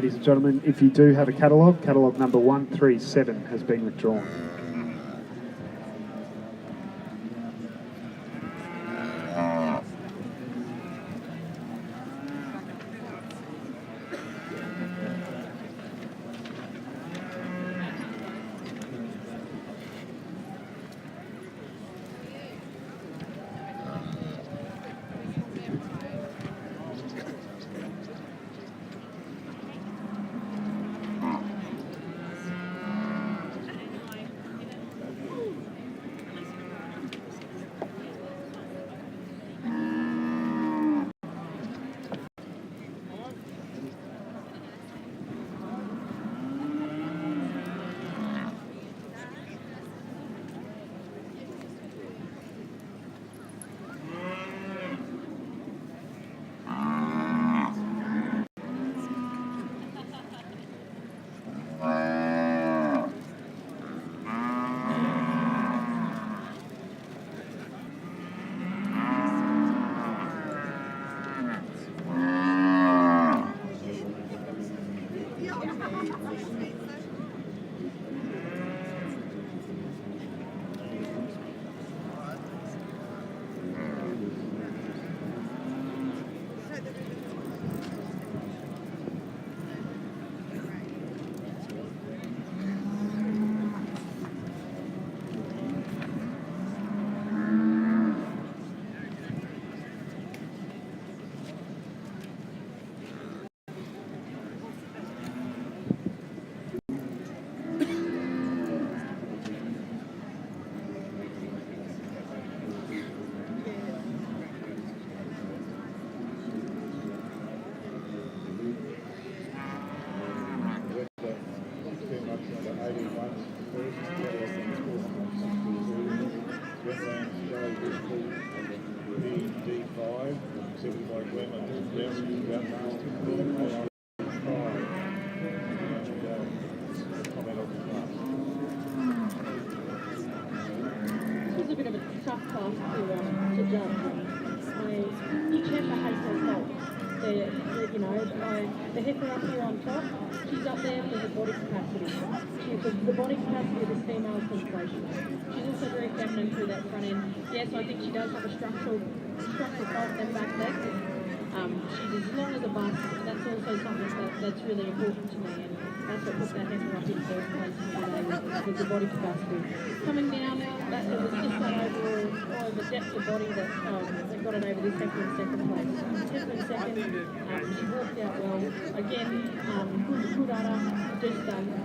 ladies and gentlemen, if you do have a catalogue, catalogue number 137 has been withdrawn. The heifer up here on top, she's up there for the body capacity. The body capacity of this female is sensation. She's also very feminine through that front end. Yes, I think she does have a structural fault in them back legs. She's as long as a bus. That's also something that's really important to me, and that's what put that heifer up in the first place today was the body capacity. Coming down, it was just that overall, the depth of body that got it over this heifer in second place. Heifer in second, she walked out well. Again, good udder,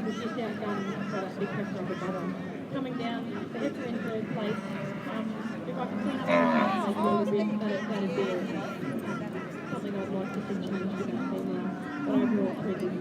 was just outdone by that big heifer up above her. Coming down, the heifer in third place. If I could clean up the a little bit, that is there. Something I'd like to see changed with that female, but overall pretty good.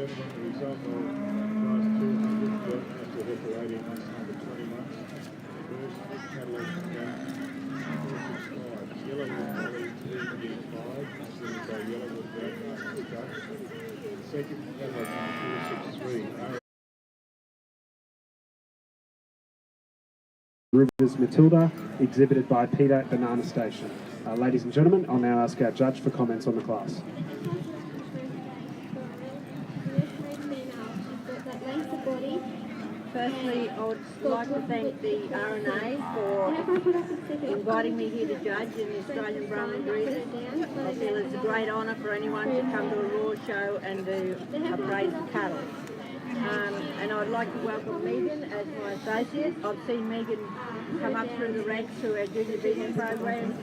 gentlemen, the result of class 200, after heifer 18 months, number 20 months. First, catalogue number 465. Yellow with Molly 225, presented by Yellow with Brahman Ekka. Second, catalogue number 463. Rivers Matilda, exhibited by Peter at Banana Station. Ladies and gentlemen, I'll now ask our judge for comments on the class. Firstly, I would like to thank the RNA for inviting me here to judge in the Australian Brahman breeders. I feel it's a great honour for anyone to come to a raw show and to appraise the cattle. And I'd like to welcome Megan as my associate. I've seen Megan come up through the ranks through our junior breeding program,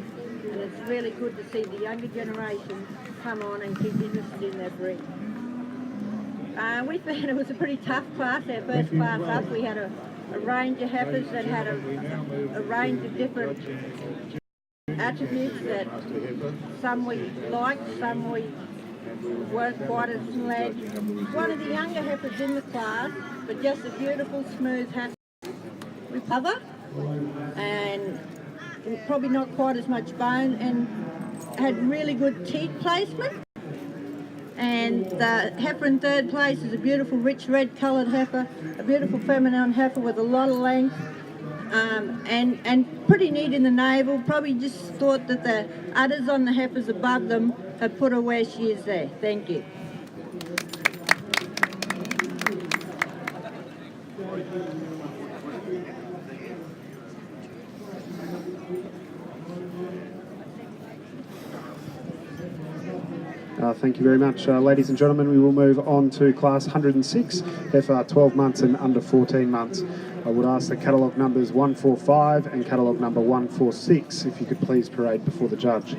and it's really good to see the younger generation come on and keep interested in their breed. We found it was a pretty tough class, our first class up. We had a range of heifers that had a range of different attributes that some we liked, some we weren't quite as glad. One of the younger heifers in the class, but just a beautiful smooth heifer with cover, and probably not quite as much bone, and had really good teat placement. And the heifer in third place is a beautiful rich red coloured heifer, a beautiful feminine heifer with a lot of length, and pretty neat in the navel. Probably just thought that the udders on the heifers above them have put her where she is there. Thank you. Thank you very much. Ladies and gentlemen, we will move on to class 106, heifer 12 months and under 14 months. I would ask the catalogue numbers 145 and catalogue number 146, if you could please parade before the judge.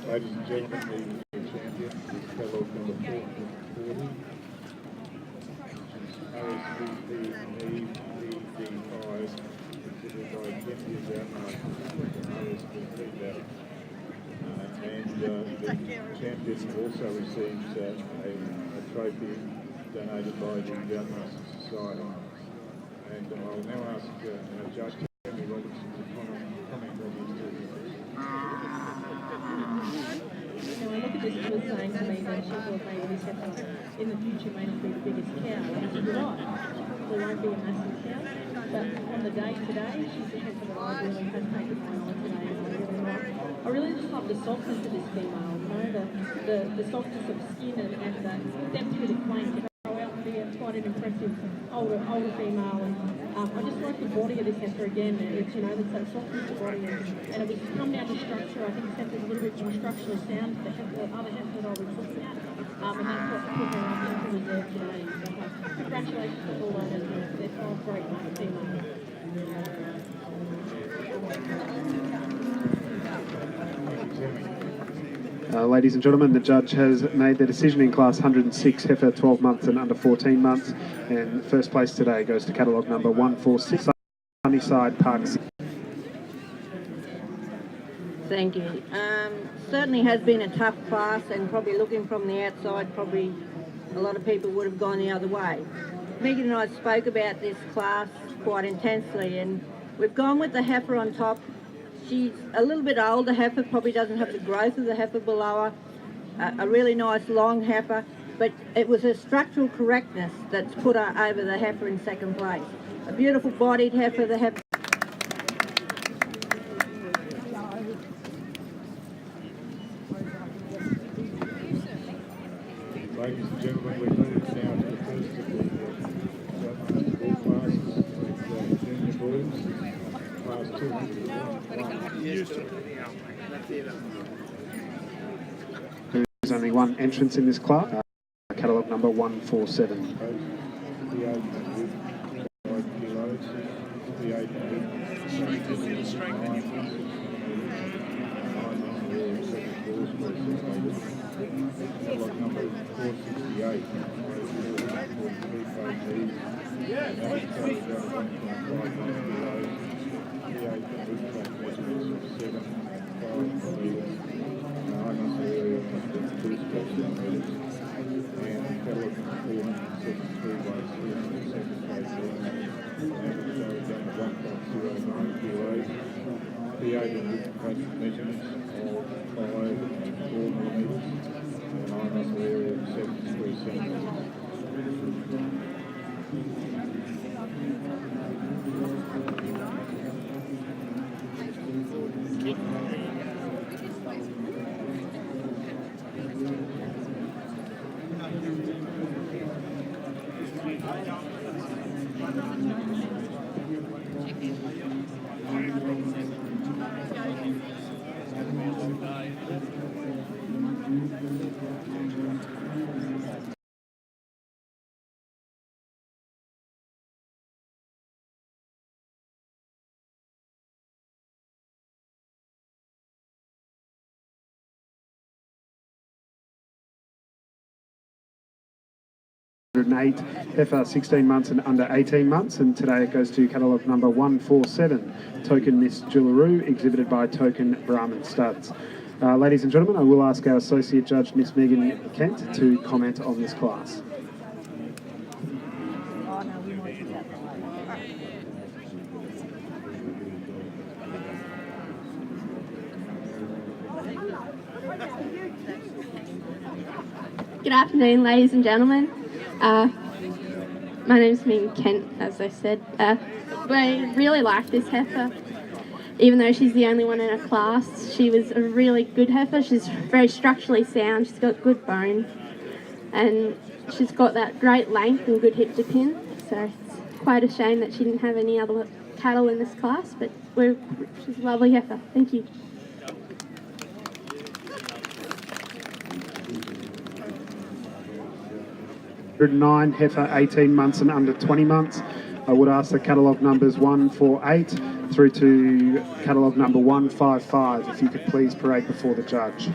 Ladies and gentlemen, the champion is catalogue number 440, which is OSVP ED5, considered by Deputy Brahman OSVP that. And the champion also receives a trophy donated by the Brahman Society. And I'll now ask our judge, Tony Robertson, to comment on these two. Now, I look at this, she was saying to me that she thought maybe this heifer in the future may not be the biggest cow, and it's not. There won't be a massive cow, but on the day today, she's a heifer that I really has taken my eye today, and I really just love the softness of this female, you know, the softness of skin and the depth of the flank to go out and be a quite an impressive older female. And I just like the body of this heifer again. It's, you know, it's that soft twisted body, and it was come down to structure. I think this heifer's a little bit more structurally sound than the other heifer that I was looking at. And that's what put her up into reserve today. So, congratulations to all owners. They're 5 great females. Ladies and gentlemen, the judge has made the decision in class 106, heifer 12 months and under 14 months. And first place today goes to catalogue number 146, Sunnyside Parks. Thank you. Certainly has been a tough class, and probably looking from the outside, probably a lot of people would have gone the other way. Megan and I spoke about this class quite intensely, and we've gone with the heifer on top. She's a little bit older heifer, probably doesn't have the growth of the heifer below her, a really nice long heifer, but it was a structural correctness that's put her over the heifer in second place. A beautiful bodied heifer, the heifer. Ladies and gentlemen, we've moved now to the first of the ball classes with junior bulls, class 201. There's only one entrance in this class, catalogue number 147. The 8 with 5 kilos, the 8 with catalogue number 468. Measurements of 5 and 4 millimetres and eye muscle area of 73 centimetres. heifer 16 months and under 18 months, and today it goes to catalogue number 147, Token Miss Jewelleroo, exhibited by Token Brahman Studs. Ladies and gentlemen, I will ask our Associate Judge, Miss Megan Kent, to comment on this class. Good afternoon, ladies and gentlemen. My name's Megan Kent, as I said. We really like this heifer. Even though she's the only one in her class, she was a really good heifer. She's very structurally sound, she's got good bone, and she's got that great length and good hip to pin. So it's quite a shame that she didn't have any other cattle in this class, but she's a lovely heifer. Thank you. Nine heifer 18 months and under 20 months. I would ask the catalogue numbers 148 through to catalogue number 155 if you could please parade before the judge.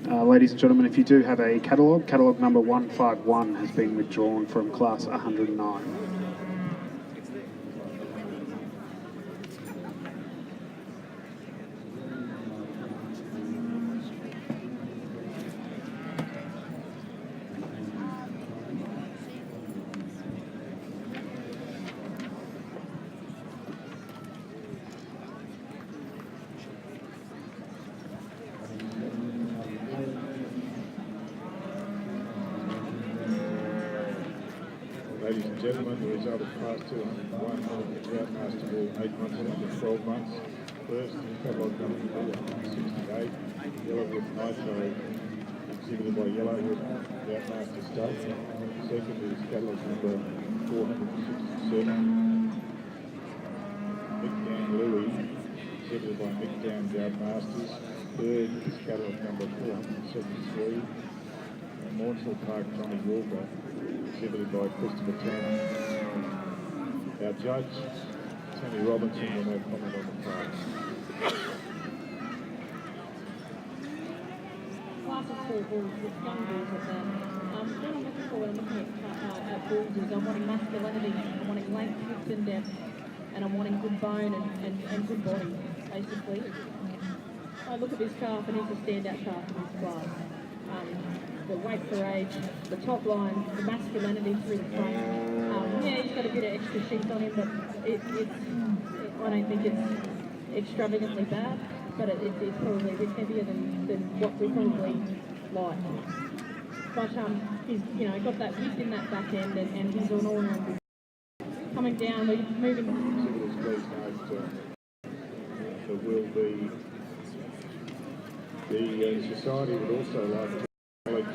Ladies and gentlemen, if you do have a catalogue number 151 has been withdrawn from class 109. Ladies and gentlemen, the result of class 201 drought master ball 8 months into 12 months. First, catalogue number 468, Yellowwood Nitro, exhibited by Yellowwood drought master state. Second is catalogue number 467, Mick Louis, exhibited by Mick Drought Masters. Third is catalogue number 473, Mornsell Park Johnny Walker, exhibited by Christopher Tanner. Our judge, Tony Robinson, will now comment on the prize. Class of 4 bulls, with young bulls at that. What I'm looking for when I'm looking at bulls is I'm wanting masculinity, I'm wanting length, width and depth, and I'm wanting good bone and good body, basically. I look at this calf and he's a standout calf in this class. The weight for age, the top line, the masculinity through the front. Yeah, he's got a bit of extra sheath on him, but I don't think it's extravagantly bad, but it's probably a bit heavier than what we probably like. But he's got that width in that back end, and he's an all-round good. Coming down, we're moving. Please note there will be the society would also like to acknowledge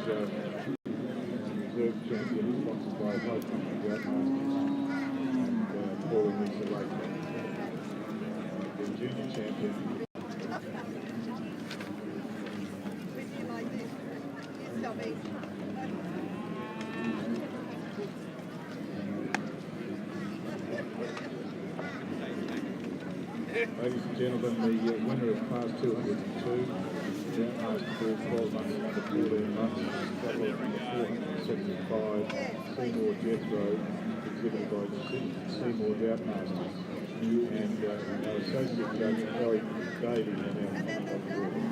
reserve champion sponsored by High Country Drought Masters and Pauline Lisa Lake. The junior champion. Ladies and gentlemen, the winner of class 202, Drought Master Ball 12 months and under 14 months, catalogue number 475, Seymour Jethro, exhibited by Seymour Drought Masters, and our associate judge, Harry Davies, on our comment on the board.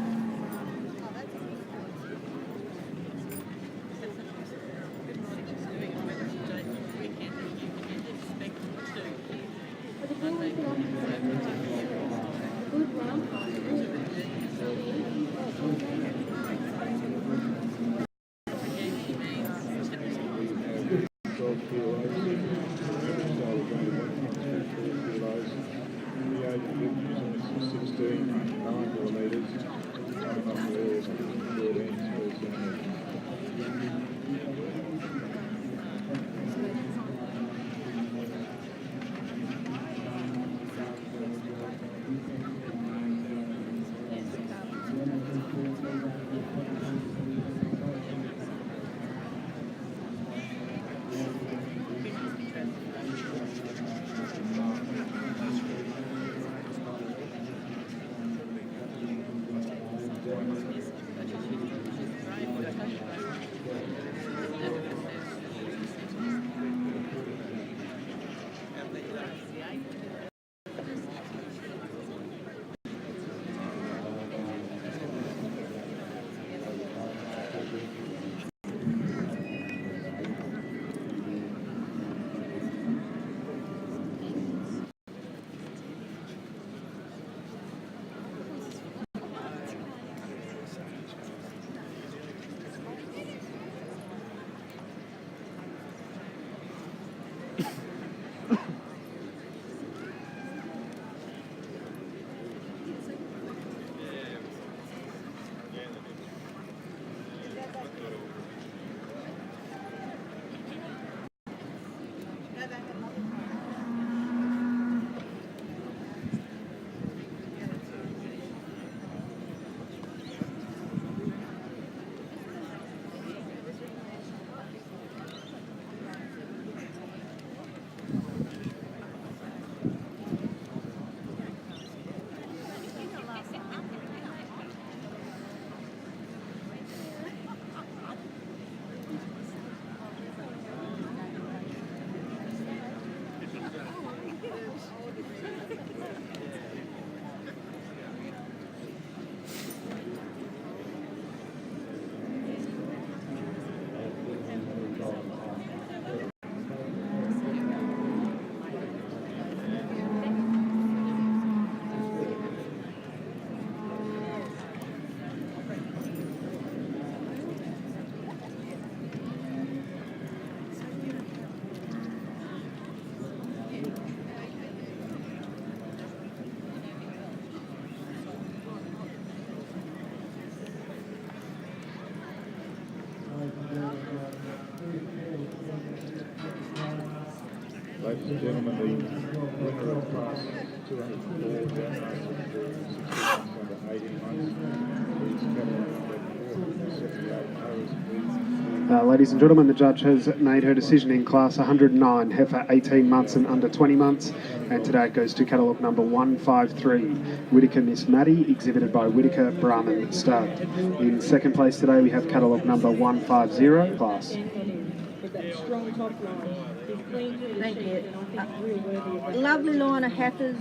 ladies and gentlemen, the winner of class 204 down under 18 months is cattle number 478. Ladies and gentlemen, the judge has made her decision in class 109, heifer 18 months and under 20 months, and today it goes to catalogue number 153, Whittaker Miss Maddie, exhibited by Whittaker Brahman stud. In second place today we have catalogue number 150 class. With that strong top line, he's clean through the Thank sheep, you. and I think real worthy of it. Lovely line of heifers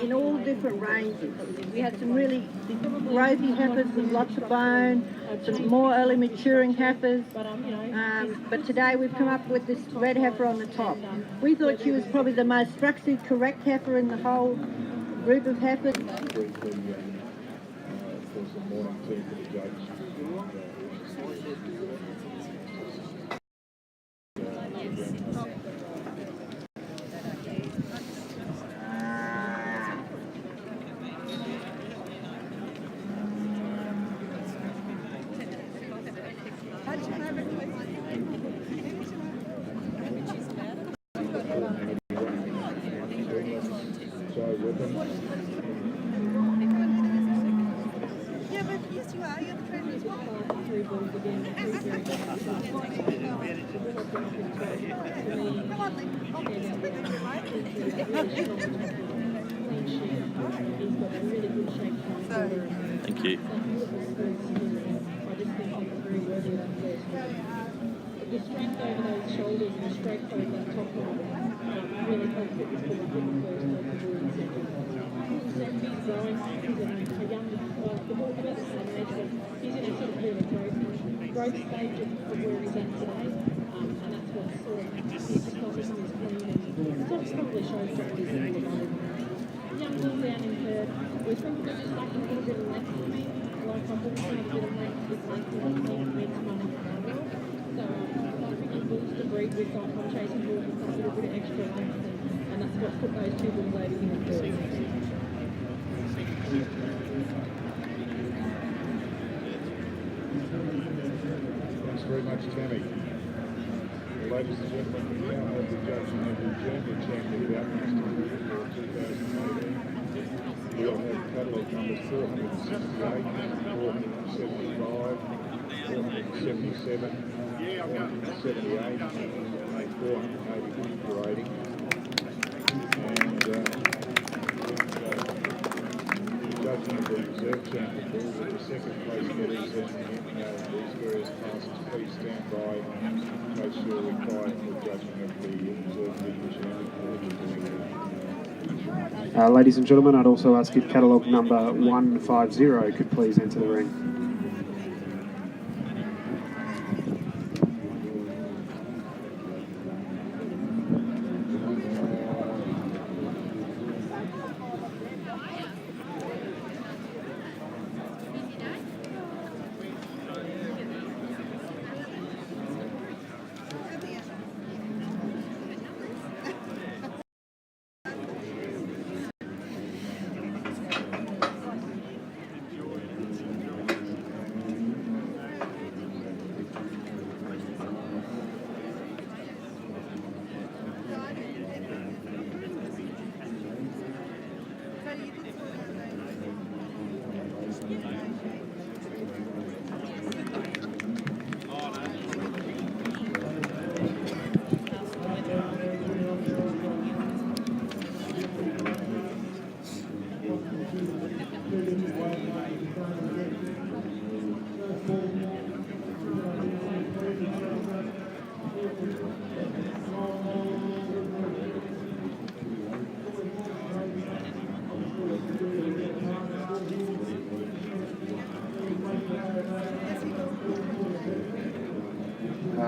in all different ranges. We had some really growthy heifers with lots of bone, some more early maturing heifers. But today we've come up with this red heifer on the top. We thought she was probably the most structurally correct heifer in the whole group of heifers. Briefly, of course, the morning tea for the judge. Yeah, but yes, you are. You're the trainer as well. Three bulls again, three very good Come on, Lee. Oh, He's got a really good shape. Thank you. I just think he's very worthy of that first. The strength over those shoulders and the strength over that top line really helps put this bull up in the first over the bull incentive. He's growing, he's a young, well, the bull about the same age, but he's in a sort of bit of a growth stage of where he's at today, and that's what sort of his metabolism is clean, and sort of probably shows some of his ability. Young bull down in third, we're thinking of just like a little bit of length for me, like I'm going to have a bit of length with length and makes money. So I think he bulls to breed with like I'm chasing bulls with a little bit of extra length, and that's what's put those two bull ladies in the third. Thanks very much, Tammy. Ladies and gentlemen, we now have the judging of the junior champion bout for 2018. We'll have catalogue numbers 468, 475, 477, 478, and 481 for rating. And judging of the reserve champion bulls at the second place getters in these various classes. Please stand by and make sure we're quiet for judging of the reserve champion. Ladies and gentlemen, I'd also ask if catalogue number 150 could please enter the ring.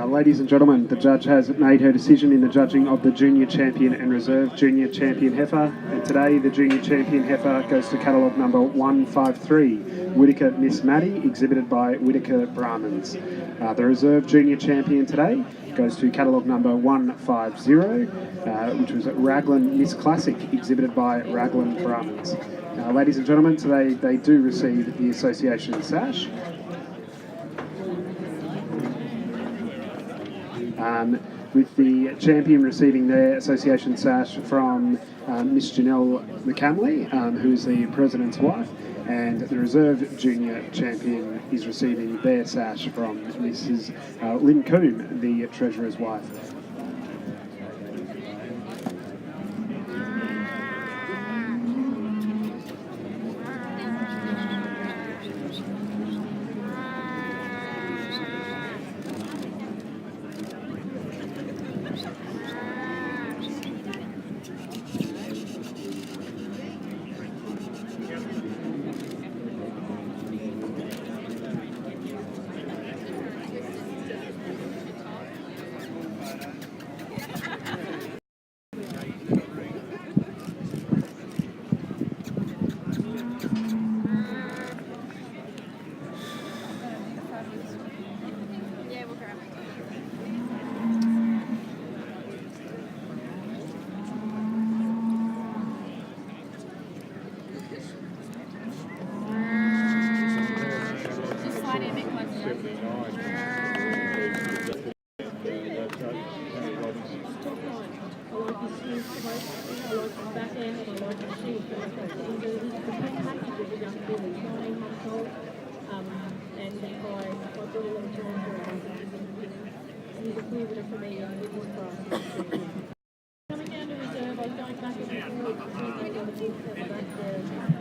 Ladies and gentlemen, the judge has made her decision in the judging of the Junior Champion and Reserve Junior Champion heifer, and today the Junior Champion heifer goes to catalogue number 153, Whittaker Miss Maddie, exhibited by Whittaker Brahmans. The Reserve Junior Champion today goes to catalogue number 150, which was Raglan Miss Classic, exhibited by Raglan Brahmans. Ladies and gentlemen, today they do receive the association sash. with the champion receiving their association sash from Miss Janelle McCamley, who is the president's wife, and the reserve junior champion is receiving their sash from Mrs. Lynn Coombe, the treasurer's wife.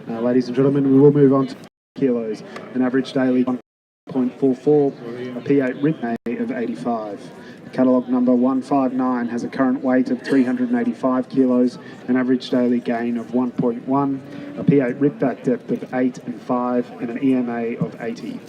Ladies and gentlemen, we will move on to kilos. An average daily 1.44, a P8 Ridney of 85. Catalogue number 159 has a current weight of 385 kilos, an average daily gain of 1.1, a P8 Ripback depth of 8 and 5, and an EMA of 80.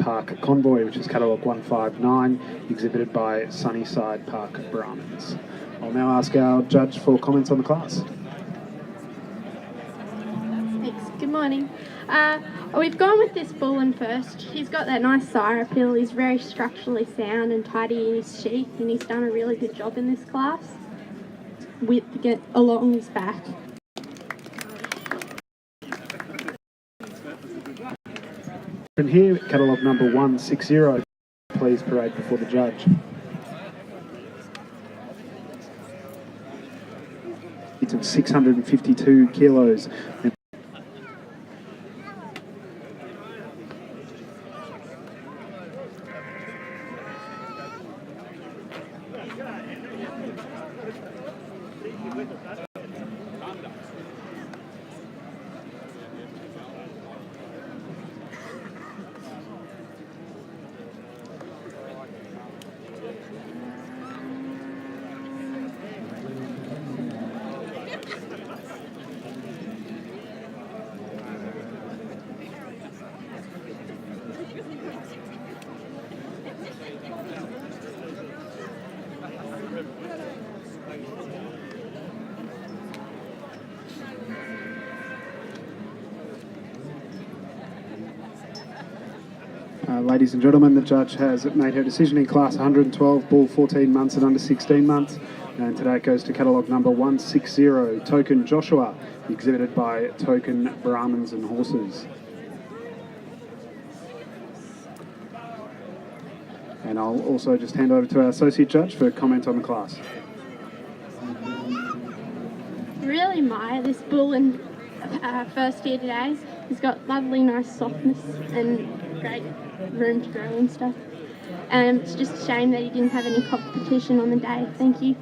Park Convoy, which is catalogue 159, exhibited by Sunnyside Park Brahmans. I'll now ask our judge for comments on the class. Thanks. Good morning. We've gone with this Bullen first. He's got that nice sire appeal. He's very structurally sound and tidy in his sheath, and he's done a really good job in this class with get along his back. And here, catalogue number 160. Please parade before the judge. It's at 652 kilos. Ladies and gentlemen, the judge has made her decision in class 112, bull 14 months and under 16 months. And today it goes to catalogue number 160, Token Joshua, exhibited by Token Brahmans and Horses. And I'll also just hand over to our associate judge for comment on the class. Really admire this bull in first year today. He's got lovely, nice softness and great room to grow and stuff. It's just a shame that he didn't have any competition on the day. Thank you.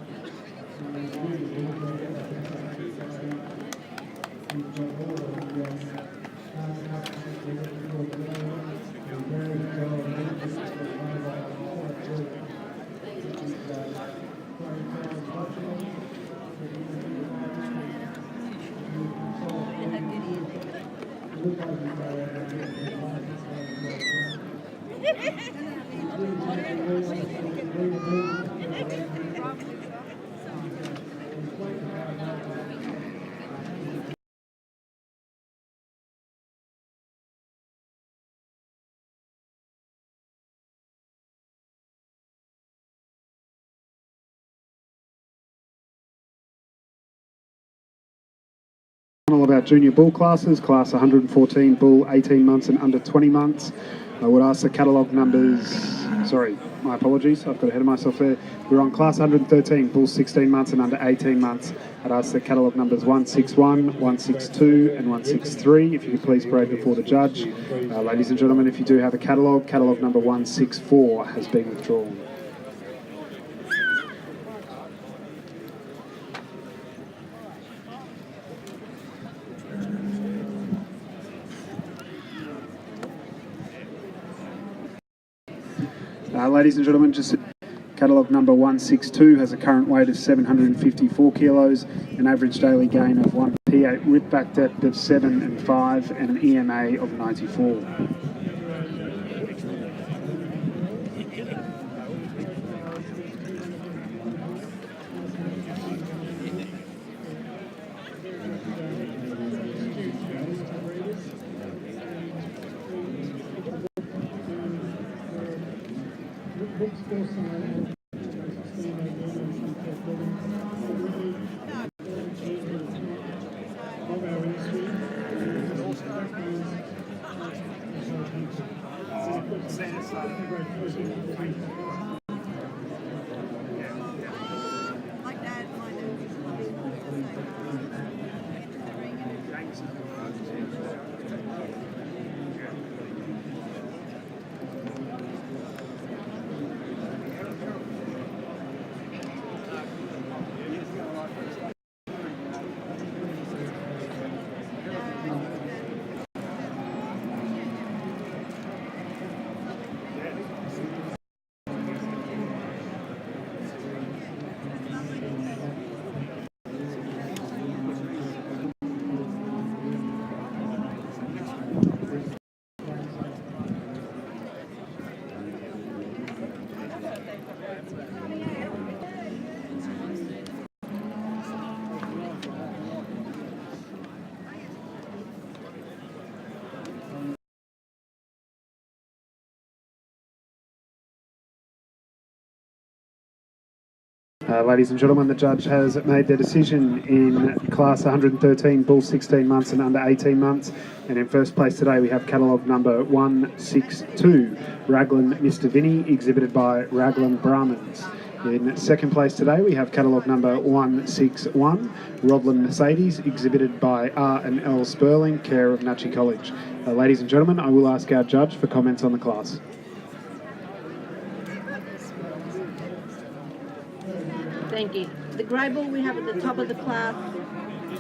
All about junior bull classes, class 114 bull 18 months and under 20 months. I would ask the catalogue numbers, sorry, my apologies, I've got ahead of myself there. We're on class 113 bull 16 months and under 18 months. I'd ask the catalogue numbers 161, 162 and 163, if you could please parade before the judge. Ladies and gentlemen, if you do have a catalogue, catalogue number 164 has been withdrawn. Ladies and gentlemen, just catalogue number 162 has a current weight of 754 kilos, an average daily gain of 1 P8 rip back depth of 7 and 5 and an EMA of 94. Ladies and gentlemen, the judge has made their decision in class 113, bull 16 months and under 18 months. And in first place today, we have catalogue number 162, Raglan Mr. Vinny, exhibited by Raglan Brahmans. In second place today, we have catalogue number 161, Rodland Mercedes, exhibited by R&L Sperling, care of Natchez College. Ladies and gentlemen, I will ask our judge for comments on the class. Thank you. The grey bull we have at the top of the class,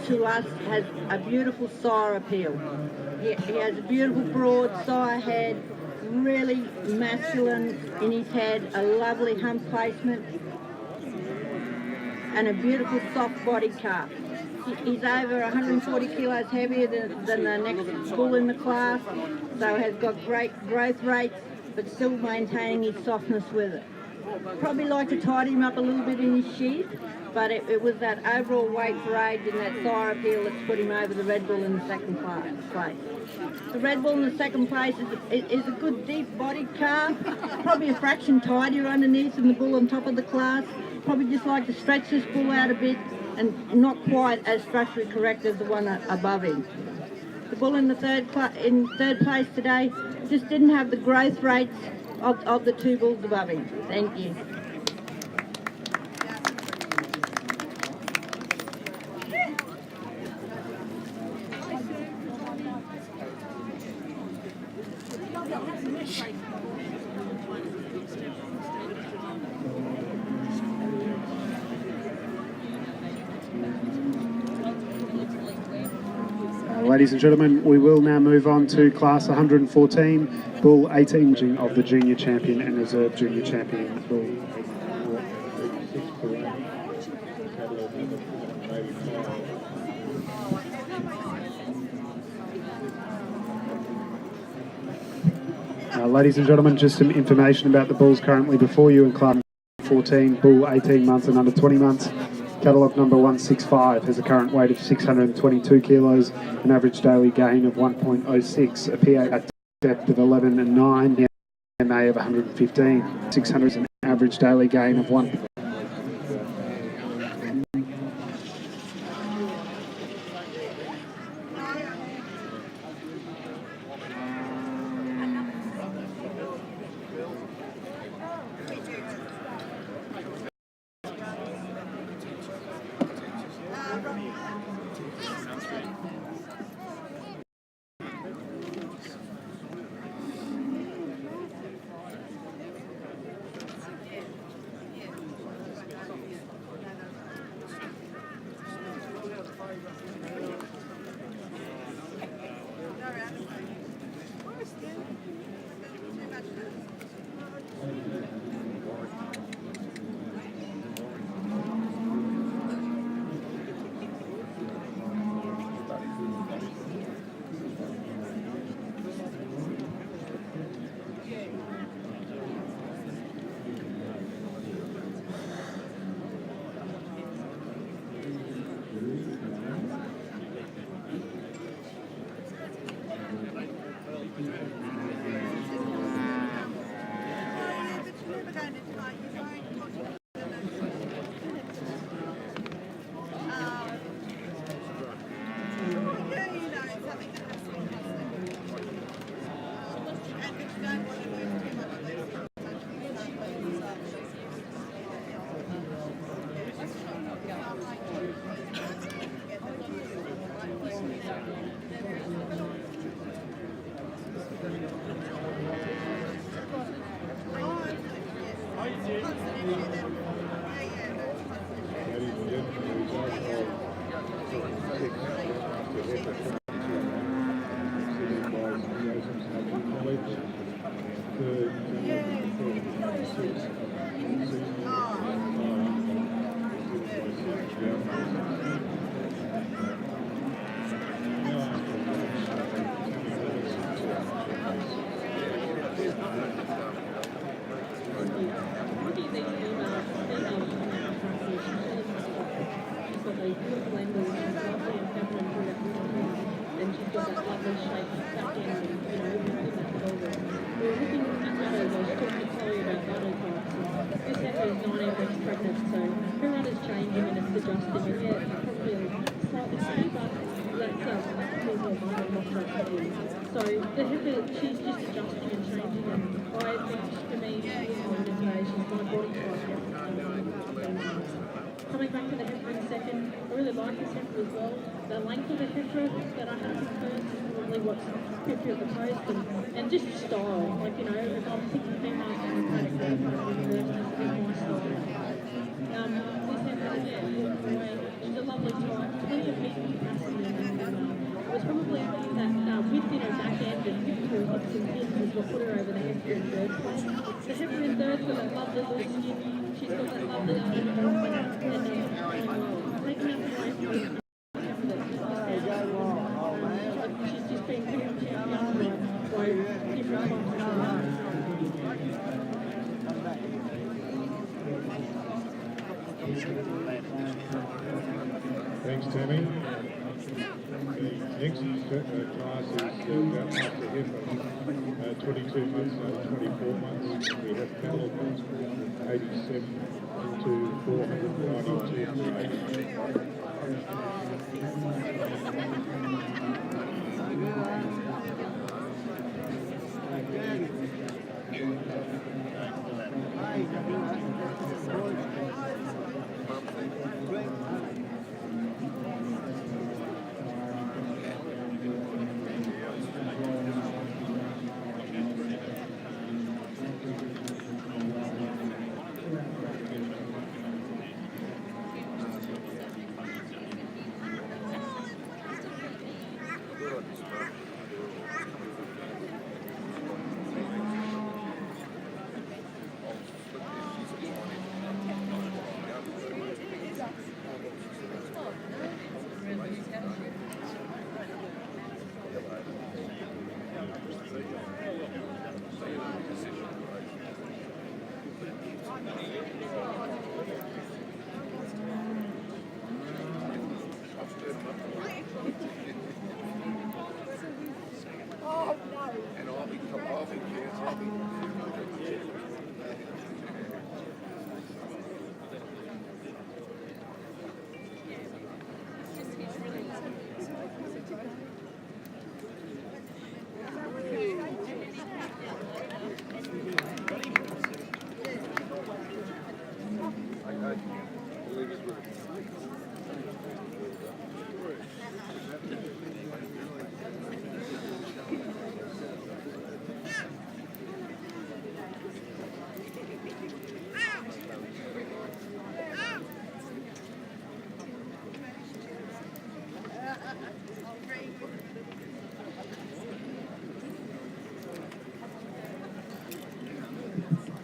to us, has a beautiful sire appeal. He has a beautiful broad sire head, really masculine in his head, a lovely hump placement, and a beautiful soft body calf. He's over 140 kilos heavier than the next bull in the class, so has got great growth rates, but still maintaining his softness with it. Probably like to tidy him up a little bit in his sheath, but it was that overall weight for age and that sire appeal that's put him over the Red Bull in the second place. The Red Bull in the second place is a good deep body calf, probably a fraction tidier underneath than the bull on top of the class. Probably just like to stretch this bull out a bit and not quite as structurally correct as the one above him. The bull in the third place today just didn't have the growth rates of the two bulls above him. Thank you. Ladies and gentlemen, we will now move on to class 114, bull 18 of the junior champion and reserve junior champion bull. Ladies and gentlemen, just some information about the bulls currently before you in class 14, bull 18 months and under 20 months. Catalogue number 165 has a current weight of 622 kilos, an average daily gain of 1.06, a PA at depth of 11 and 9, an MA of 115, 600 is an average daily gain of 1. this heifer is 19 weeks pregnant, so her run is changing and it's adjusting. And yeah, it's probably slightly steep, but that's more bundle, not so heavy. So the heifer, she's just adjusting and changing. And I think for me, she's one of those, she's my body type heifer. Coming back to the heifer in a second, I really like this heifer as well. The length of the heifer that I have first is probably what's picture at the post, and just style. Like, you know, if I'm picking females in the paddock, this is my style. This heifer, yeah, walked away. She's a lovely type, plenty of meat capacity, and it was probably that width in her back end and width through hips and pins is what put her over the heifer in third place. The heifer in third with that lovely little skin. She's got that lovely underdevelopment and going well. Taking up the weight. She's just been pretty much champion by different times of her life. Thanks, Tammy. The next class is about after heifer, 22 months and 24 months. We have cattle 87 to 492.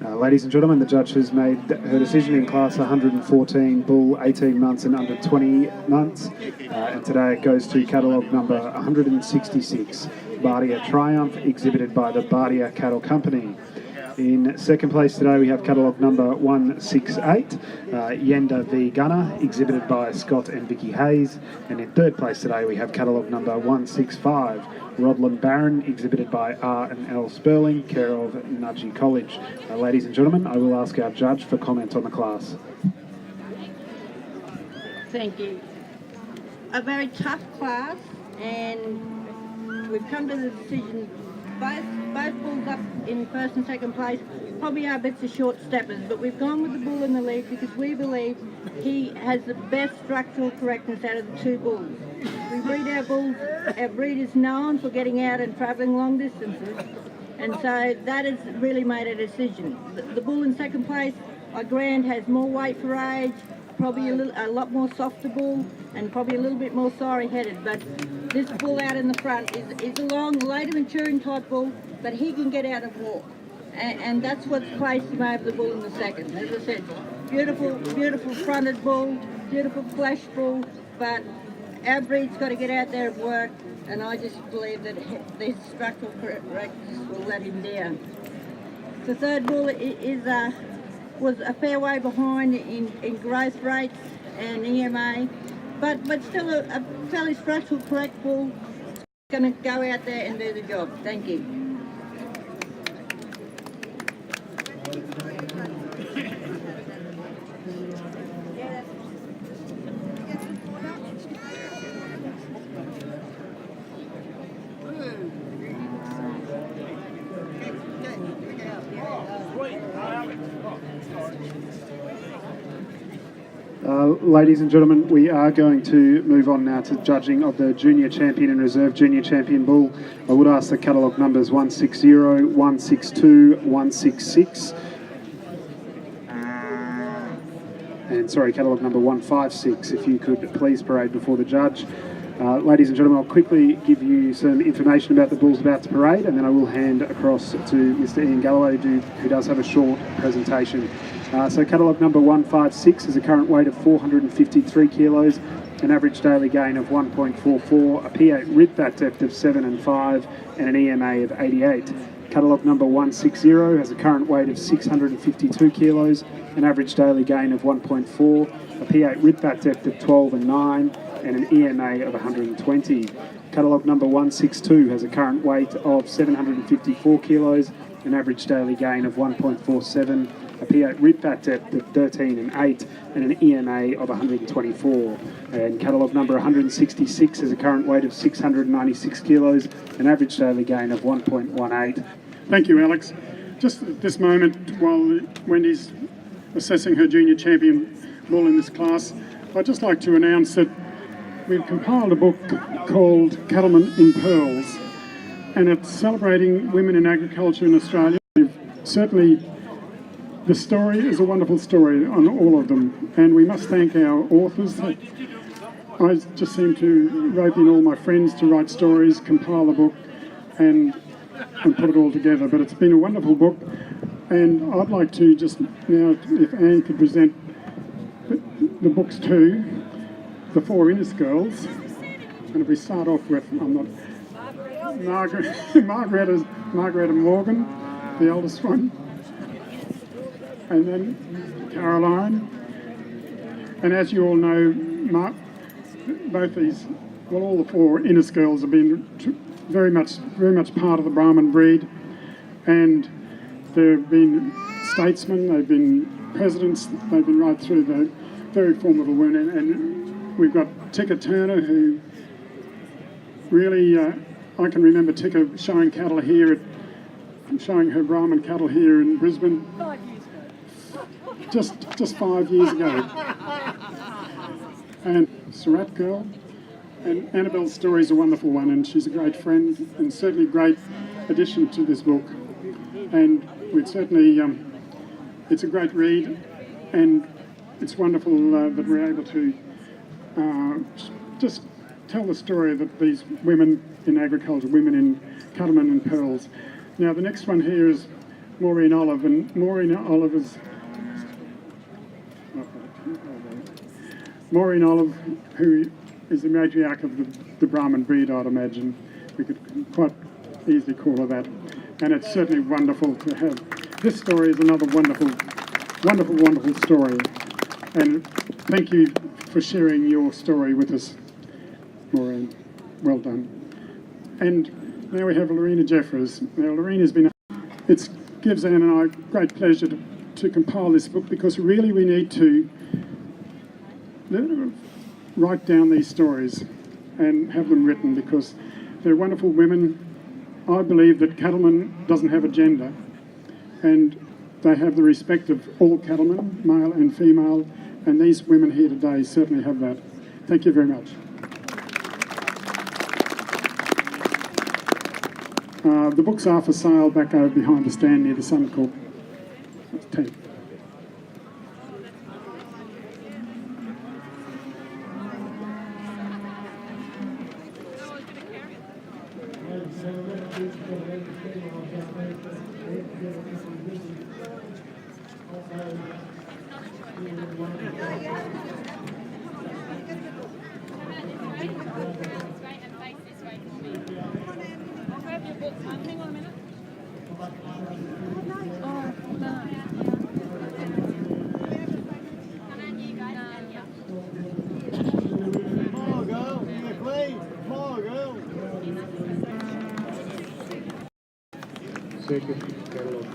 Ladies and gentlemen, the judge has made her decision in class 114, bull 18 months and under 20 months. And today it goes to catalogue number 166, Bardia Triumph, exhibited by the Bardia Cattle Company. In second place today we have catalogue number 168, Yenda v Gunner, exhibited by Scott and Vicky Hayes. And in third place today we have catalogue number 165, Rodland Baron, exhibited by R&L Sperling, care of Nudgee College. Ladies and gentlemen, I will ask our judge for comment on the class. Thank you. A very tough class, and we've come to the decision. Both bulls up in first and second place probably are bits of short steppers, but we've gone with the bull in the lead because we believe he has the best structural correctness out of the two bulls. We breed our bulls, our breed is known for getting out and travelling long distances, and so that has really made a decision. The bull in second place, I grant, has more weight for age, probably a lot more softer bull, and probably a little bit more sorry-headed, but this bull out in the front is a long, later maturing type bull, but he can get out and walk. And that's what's placed him over the bull in the second. As I said, beautiful, beautiful fronted bull, beautiful flesh bull, but our breed's got to get out there and work, and I just believe that this structural correctness will let him down. The third bull was a fair way behind in growth rates and EMA, but still a fairly structural correct bull, going to go out there and do the job. Thank you. Ladies and gentlemen, we are going to move on now to judging of the Junior Champion and Reserve Junior Champion Bull. I would ask the catalogue numbers 160, 162, 166. And sorry, catalogue number 156, if you could please parade before the judge. Ladies and gentlemen, I'll quickly give you some information about the bulls about to parade, and then I will hand across to Mr. Ian Galloway, who does have a short presentation. So catalogue number 156 is a current weight of 453 kilos, an average daily gain of 1.44, a P8 rib bat depth of 7 and 5, and an EMA of 88. Catalogue number 160 has a current weight of 652 kilos, an average daily gain of 1.4, a P8 rib bat depth of 12 and 9, and an EMA of 120. Catalogue number 162 has a current weight of 754 kilos, an average daily gain of 1.47, a P8 rib bat depth of 13 and 8, and an EMA of 124. And catalogue number 166 has a current weight of 696 kilos, an average daily gain of 1.18. Thank you, Alex. Just at this moment, while Wendy's assessing her junior champion bull in this class, I'd just like to announce that we've compiled a book called Cattlemen in Pearls, and it's celebrating women in agriculture in Australia. Certainly, the story is a wonderful story on all of them, and we must thank our authors. I just seem to rope in all my friends to write stories, compile a book, and put it all together. But it's been a wonderful book, and I'd like to just now, if Anne could present the books to the four Innes girls. And if we start off with, Margaret Morgan, the eldest one, and then Caroline. And as you all know, both these, well, all the four Innes girls have been very much part of the Brahman breed, and they've been statesmen, they've been presidents, they've been right through the very formidable women. And we've got Tika Turner, who really, I can remember Tika showing cattle here, showing her Brahman cattle here in Brisbane, just 5 years ago. And Surat girl, and Annabelle's story is a wonderful one, and she's a great friend and certainly a great addition to this book. And we'd certainly, it's a great read, and it's wonderful that we're able to just tell the story that these women in agriculture, women in Cattlemen and Pearls. Now the next one here is Maureen Olive, and Maureen Olive, who is the matriarch of the Brahman breed, I'd imagine. We could quite easily call her that. And it's certainly wonderful to have. This story is another wonderful story. And thank you for sharing your story with us, Maureen. Well done. And now we have Lorena Jeffers. Now Lorena's been, it gives Anne and I great pleasure to compile this book, because really we need to write down these stories and have them written, because they're wonderful women. I believe that cattlemen doesn't have a gender, and they have the respect of all cattlemen, male and female, and these women here today certainly have that. Thank you very much. The books are for sale back over behind the stand near the Suncorp. That's 10. Second catalogue.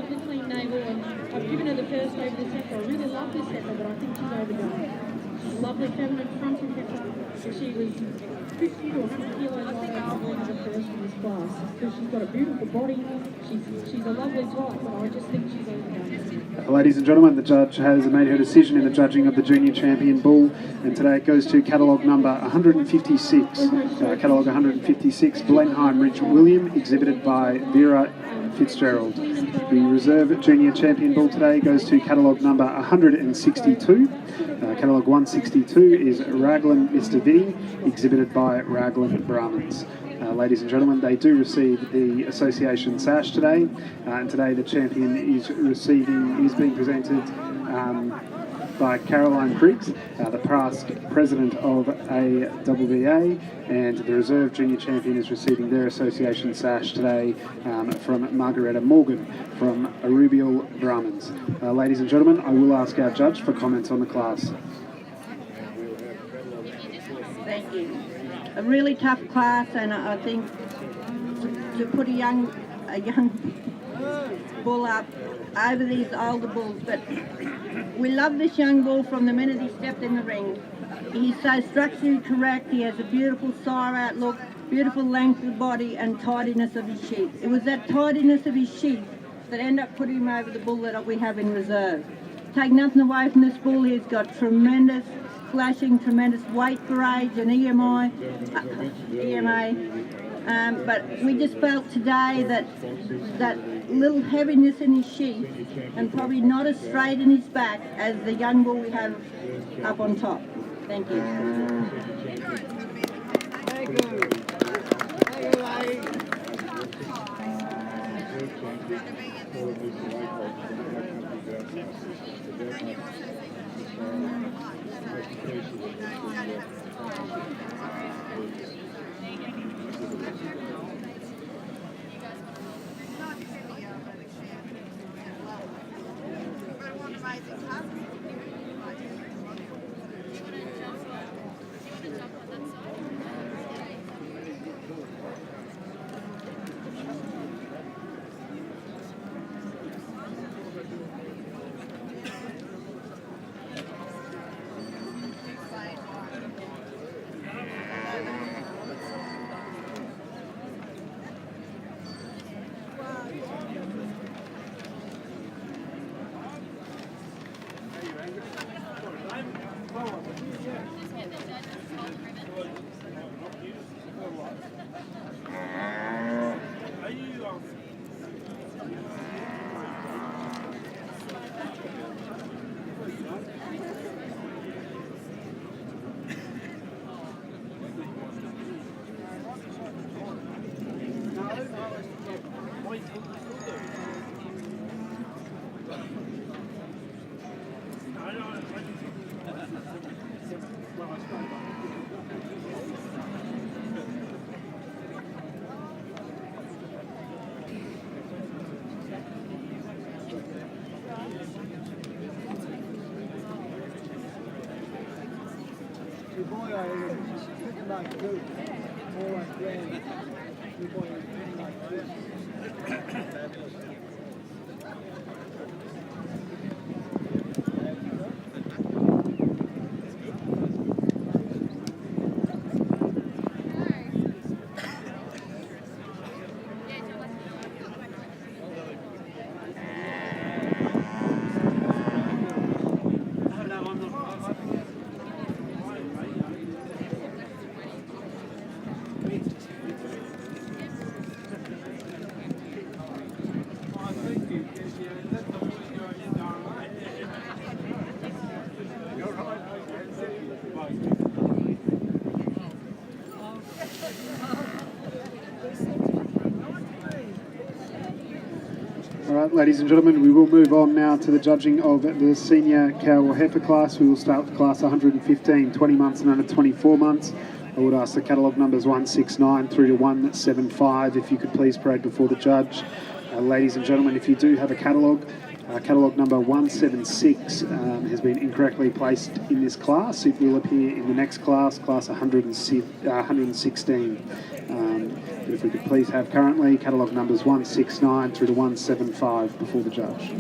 Between Naval and I've given her the first over this heifer. I really love this heifer, but I think she's overdone. Lovely feminine frontal heifer. She was 50 to 100 kilo lighter than one of the first in this class. Because she's got a beautiful body, she's a lovely type, but I just think she's overdone. Ladies and gentlemen, the judge has made her decision in the judging of the Junior Champion Bull, and today it goes to catalogue number 156. Catalogue 156, Blenheim Ridge William, exhibited by Vera Fitzgerald. The Reserve Junior Champion Bull today goes to catalogue number 162. Catalogue 162 is Raglan Mr. Vinny, exhibited by Raglan Brahmans. Ladies and gentlemen, they do receive the association sash today, and today the champion is being presented by Caroline Briggs, the past president of AWBA, and the reserve junior champion is receiving their association sash today from Margaretta Morgan from Arubial Brahmans. Ladies and gentlemen, I will ask our judge for comments on the class. Thank you. A really tough class, and I think to put a young bull up over these older bulls, but we love this young bull from the minute he stepped in the ring. He's so structurally correct, he has a beautiful sire outlook, beautiful length of body and tidiness of his sheath. It was that tidiness of his sheath that ended up putting him over the bull that we have in reserve. Take nothing away from this bull, he's got tremendous flashing, tremendous weight for age and EMA, but we just felt today that little heaviness in his sheath and probably not as straight in his back as the young bull we have up on top. Thank you. Thank you. Thank you, lady. All right, ladies and gentlemen, we will move on now to the judging of the senior cow or heifer class. We will start with class 115, 20 months and under 24 months. I would ask the catalogue numbers 169 through to 175 if you could please parade before the judge. Ladies and gentlemen, if you do have a catalogue, catalogue number 176 has been incorrectly placed in this class. It will appear in the next class, class 116. If we could please have currently catalogue numbers 169 through to 175 before the judge.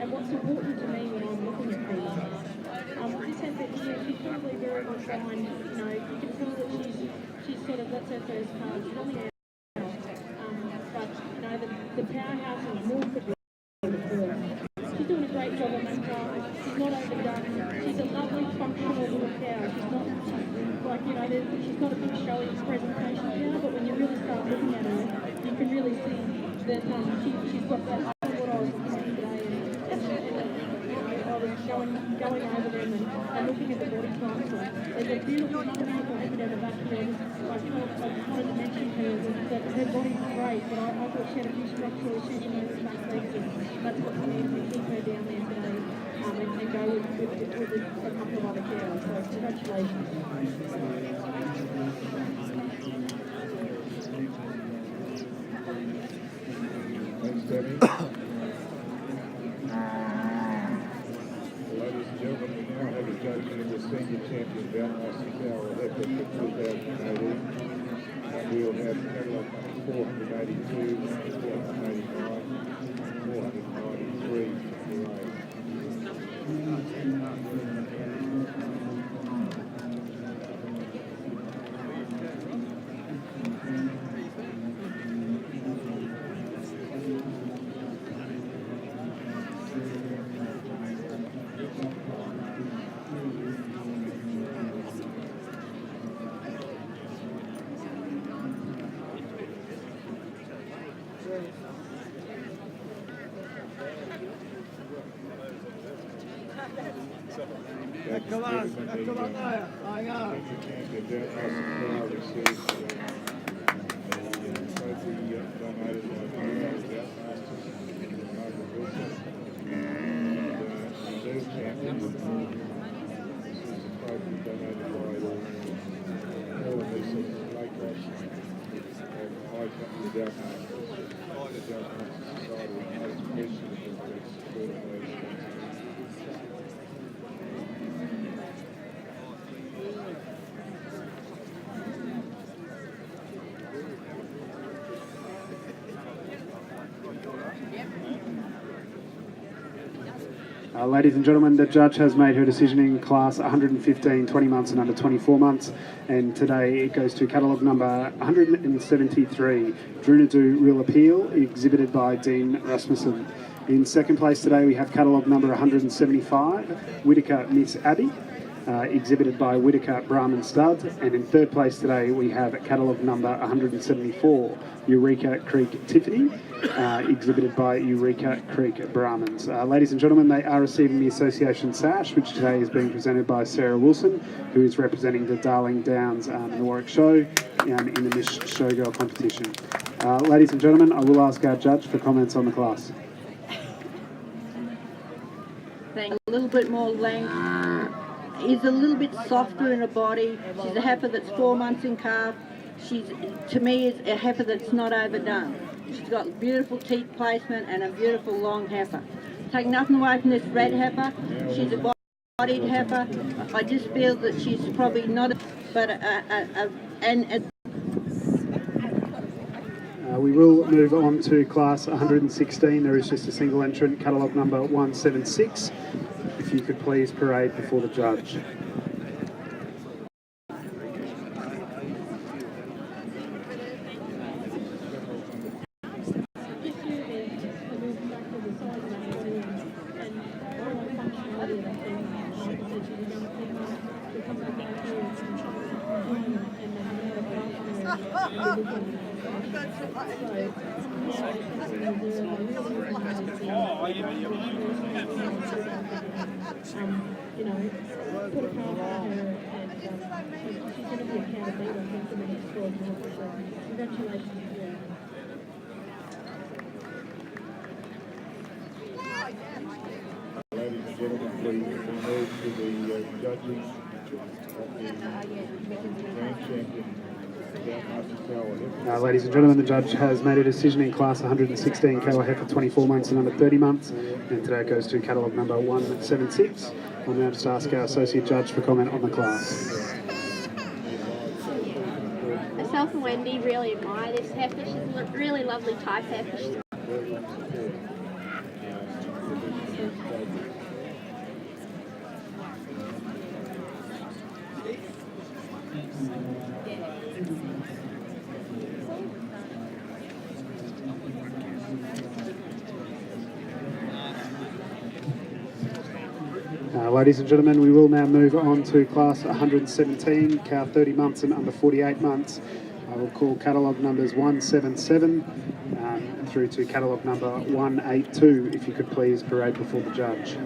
And what's important to me when I'm looking at these, this has that she's probably very much behind, you know, you can tell that she's sort of, that's her first card, she's on the out. But, you know, the powerhouse is more for the she's doing a great job on that card. She's not overdone. She's a lovely functional little cow. She's not like, you know, she's not a big showy presentation cow, but when you really start looking at her, you can really see that she's got that. What I was looking at today, and I was going over them and looking at the body types. There's a beautiful head at the back there. I wanted to mention her that her body's great, but I thought she had a few structural issues in her back legs, and that's what we need to keep her down there today and go with a couple of other cows. So congratulations. Thanks, Debbie. Ladies and gentlemen, we now have a judgment of the senior champion bout licensed hour of Ekka 2018. And we'll have catalogue number 482, 489, 493 Come on, hang on. champion bout licensed hour received the trophy most companies out there. Society with most questions of the support of those Ladies and gentlemen, the judge has made her decision in class 115, 20 months and under 24 months, and today it goes to catalogue number 173, Drunadu Real Appeal, exhibited by Dean Rasmussen. In second place today we have catalogue number 175, Whitaker Miss Abbey, exhibited by Whitaker Brahman Stud, and in third place today we have catalogue number 174, Eureka Creek Tiffany, exhibited by Eureka Creek Brahmans. Ladies and gentlemen, they are receiving the association sash, which today is being presented by Sarah Wilson, who is representing the Darling Downs in the Warwick Show in the Miss Showgirl competition. Ladies and gentlemen, I will ask our judge for comments on the class. A little bit more length. Is a little bit softer in her body. She's a heifer that's 4 months in calf. She's, to me, is a heifer that's not overdone. She's got beautiful teeth placement and a beautiful long heifer. Take nothing away from this red heifer. She's a bodied heifer. I just feel that she's probably not, We will move on to class 116. There is just a single entrant, catalogue number 176. If you could please parade before the judge. You know, put a calf on her, and she's going to be a counter beat, I think, in the next 12 months. So congratulations to her. Ladies and gentlemen, please move to the judges of the Grand Champion. Ladies and gentlemen, the judge has made a decision in class 116, cattle heifer 24 months and under 30 months, and today it goes to catalogue number 176. I'll now just ask our associate judge for comment on the class. Myself and Wendy really admire this heifer. She's a really lovely type heifer. Ladies and gentlemen, we will now move on to class 117, cow 30 months and under 48 months. I will call catalogue numbers 177 through to catalogue number 182, if you could please parade before the judge.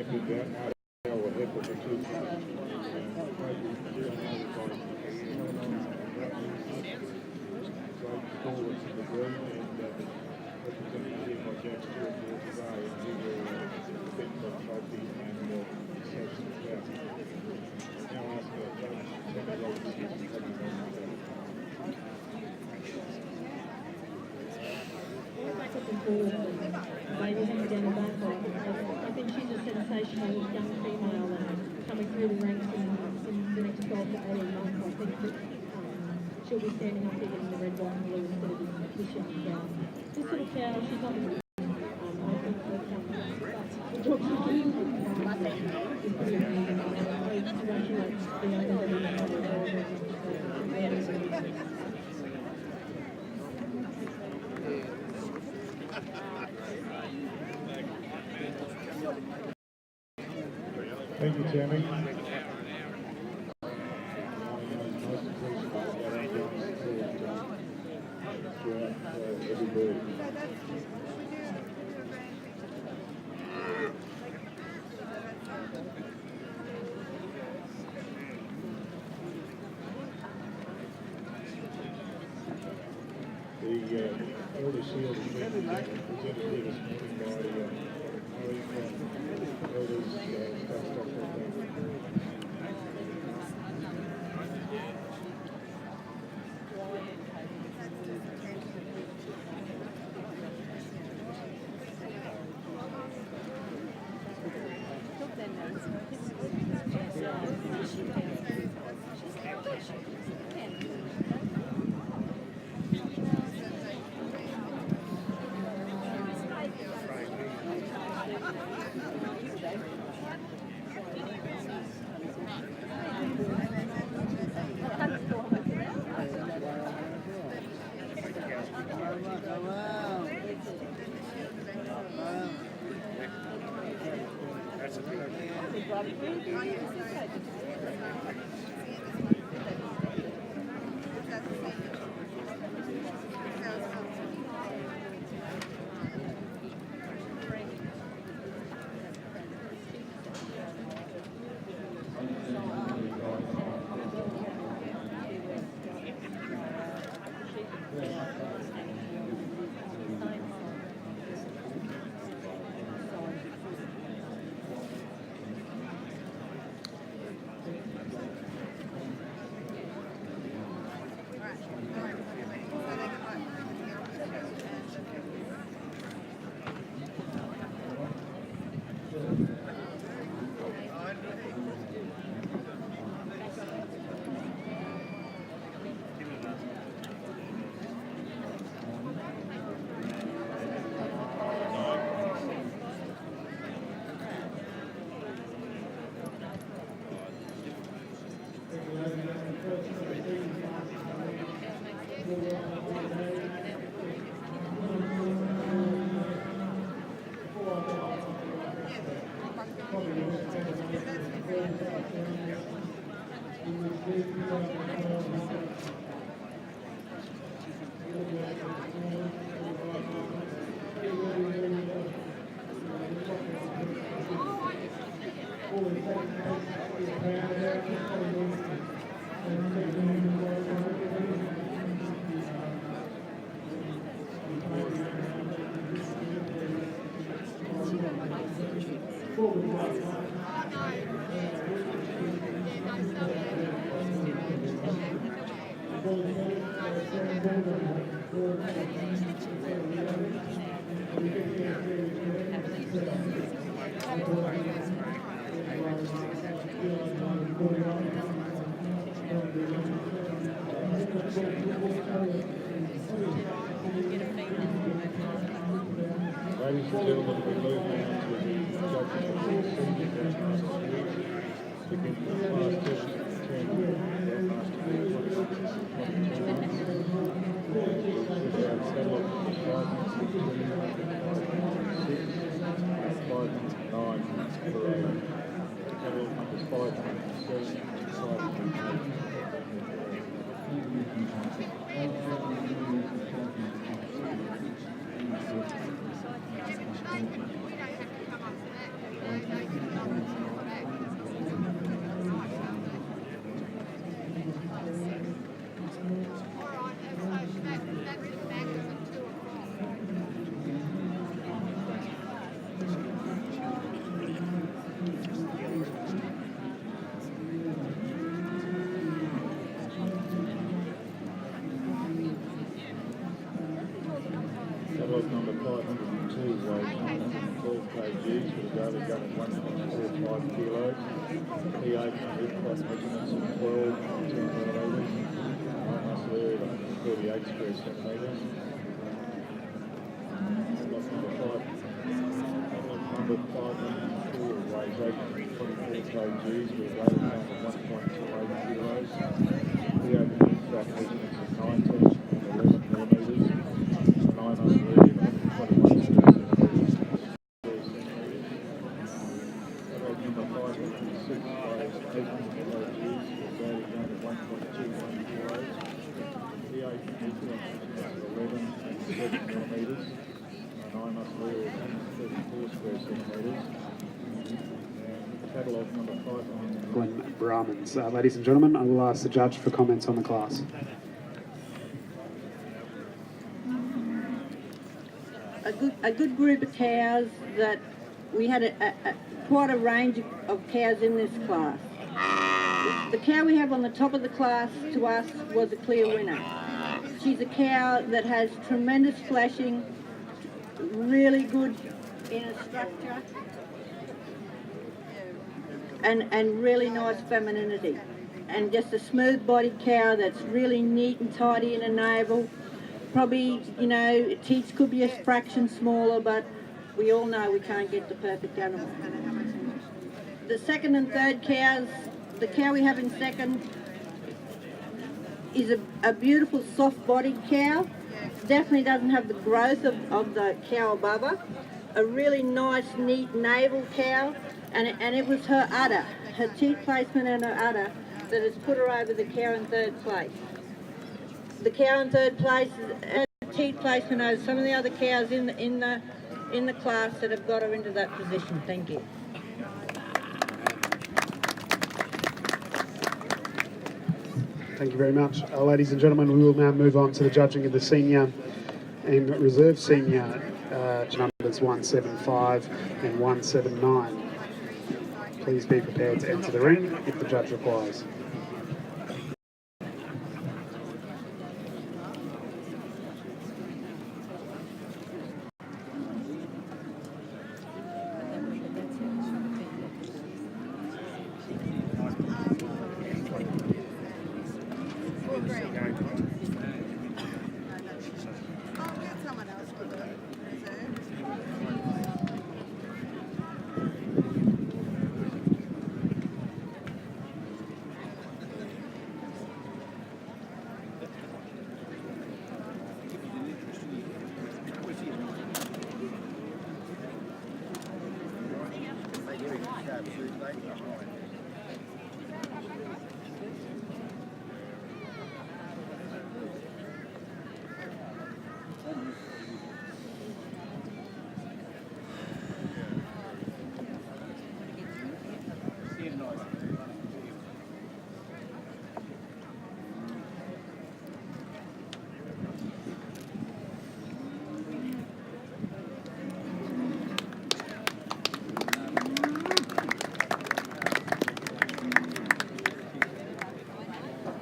champions out now. Our head for the two. Forwards in the green and representing by Jack Stewart here today, and he will defend the trophy and set out. Now ask Tammy Robinson to come Back up and forward, ladies and gentlemen, I think she's a sensational young female coming through the ranks in the next 12 to 18 months. I think that she'll be standing up here in the red, white and blue instead of this young cow. This little cow, she's not I think that the job she's doing is pretty amazing. I congratulate the owners and Thank you, Tammy. The Elder Shield is presented here this morning by Elders Ladies and gentlemen, we move now to the judges of the senior class begin class 5 12 kgs with a daily gun of 1.45 kilos. P800 plus measurements of 12 and 10 millimetres. High muscle area of 138 square centimetres. Number 504 weighs 824 kgs with a daily gun of 1.28 kilos. P800 plus measurements of 19 and 11 millimetres. High muscle area of 121 square centimetres. Number 506 weighs 800 kgs with a daily gun of 1.21 kilos. P800 plus 11 and 7 millimetres. High muscle area of 134 square centimetres. And catalogue number 5. Brahmans. Ladies and gentlemen, I will ask the judge for comments on the class. A good group of cows that we had quite a range of cows in this class. The cow we have on the top of the class to us was a clear winner. She's a cow that has tremendous flashing, really good inner structure, and really nice femininity. And just a smooth bodied cow that's really neat and tidy in a navel. Probably, you know, teats could be a fraction smaller, but we all know we can't get the perfect animal. The second and third cows, the cow we have in second is a beautiful soft-bodied cow. Definitely doesn't have the growth of the cow above her. A really nice, neat navel cow, and it was her udder, her teat placement and her udder, that has put her over the cow in third place. The cow in third place has teat placement over some of the other cows in the class that have got her into that position. Thank you. Thank you very much. Ladies and gentlemen, we will now move on to the judging of the senior and reserve senior numbers 175 and 179. Please be prepared to enter the ring if the judge requires. I'll get someone else for the reserve.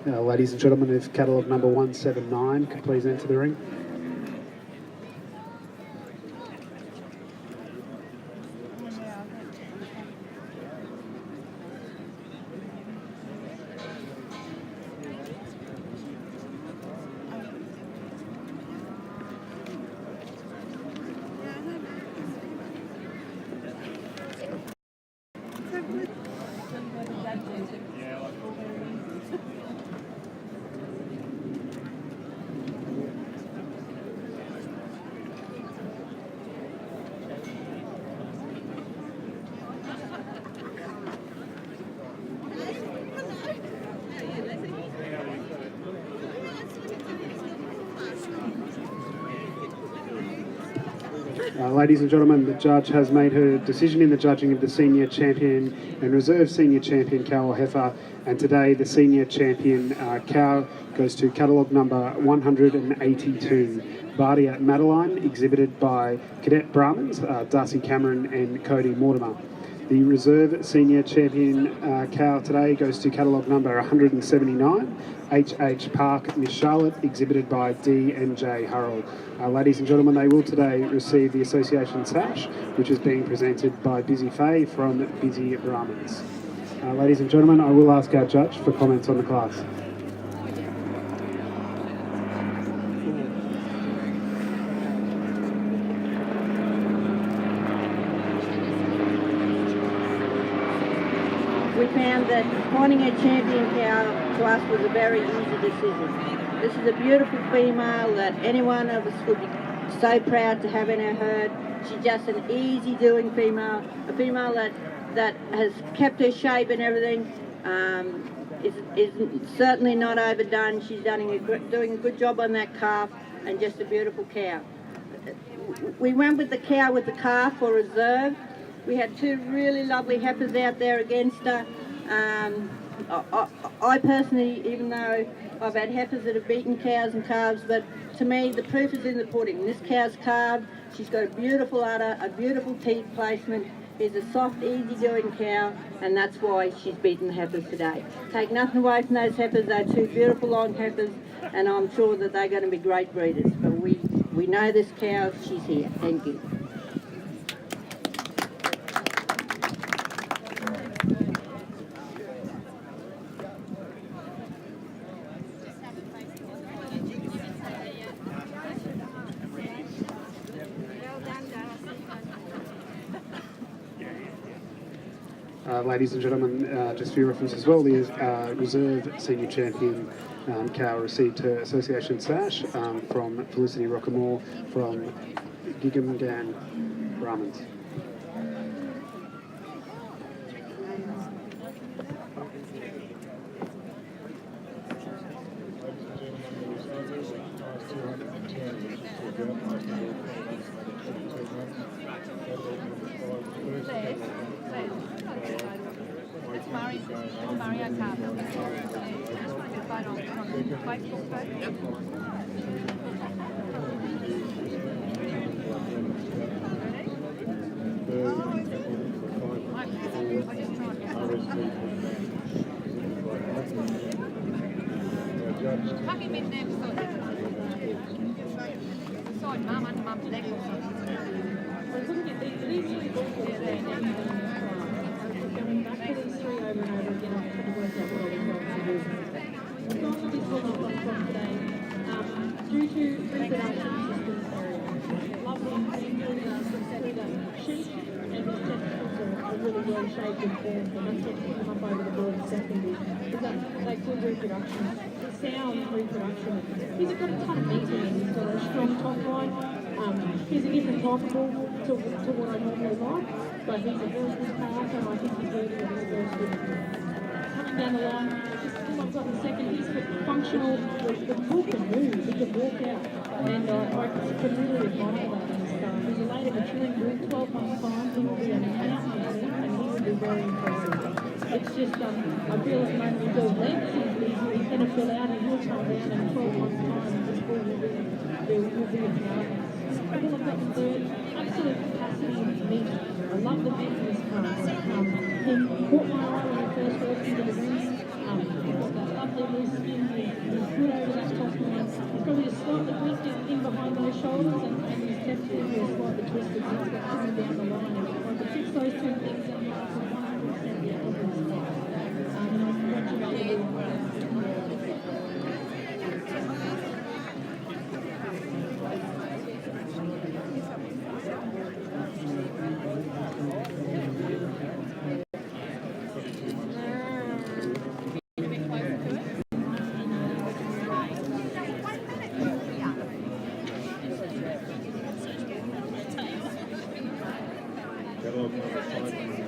Ladies and gentlemen, if catalogue number 179 could please enter the ring. Ladies and gentlemen, the judge has made her decision in the judging of the senior champion and reserve senior champion cow or heifer, and today the senior champion cow goes to catalogue number 182, Bardia Madeline, exhibited by Cadet Brahmans, Darcy Cameron and Cody Mortimer. The reserve senior champion cow today goes to catalogue number 179, HH Park, Miss Charlotte, exhibited by D&J Hurrell. Ladies and gentlemen, they will today receive the association sash, which is being presented by Busy Faye from Busy Brahmans. Ladies and gentlemen, I will ask our judge for comments on the class. We found that appointing a champion cow to us was a very easy decision. This is a beautiful female that any one of us would be so proud to have in our herd. She's just an easy-doing female, a female that has kept her shape and everything. Is certainly not overdone. She's doing a good job on that calf, and just a beautiful cow. We went with the cow with the calf for reserve. We had two really lovely heifers out there against her. I personally, even though I've had heifers that have beaten cows and calves, but to me the proof is in the pudding. This cow's calved, she's got a beautiful udder, a beautiful teat placement, is a soft, easy-doing cow, and that's why she's beaten the heifers today. Take nothing away from those heifers, they're two beautiful long heifers, and I'm sure that they're going to be great breeders. But we know this cow, she's here. Thank you. Ladies and gentlemen, just for your reference as well, the reserve senior champion cow received her association sash from Felicity Rockamore from Gigamgan Brahmans. Mario Kart. I just want to get a photo on Facebook page. Tuck him in there beside Mum under Mum's leg or something. Going back to these three over and over again, I'm trying to work out what I was going to do. We've gone for this one I've got from today. Due to reproduction systems area, lovely females through that sheep, and his testicles are really well shaped and formed, and that's what's put them up over the board secondary. Is that they good reproduction, sound reproduction. He's got a ton of meat in him, he's got a strong top line. He's a different type of bull to what I normally like, but he's a very good calf, and I think he's worthy of his first win. Coming down the line, just him I've got in second, he's functional, the bull can move, he can walk out, and I can really admire that in this calf. He's a later maturing bull, 12 months time, he will be an amazing athlete, and he will be very impressive. It's just, I feel at the moment he builds legs, he's going to fill out, and he'll come down, and 12 months time, this bull will be a powerhouse. I've got in third, absolute capacity and meat. I love the meat in this class. He caught my eye when he first walked into the ring. He's got that lovely loose skin. He's good over that top line. He's probably just slightly twisted in behind those shoulders, and his testicles are slightly twisted. He's got coming down the line. If I could fix those two things, then I'd 100% be out of this class. And I congratulate you. Catalogue number 5.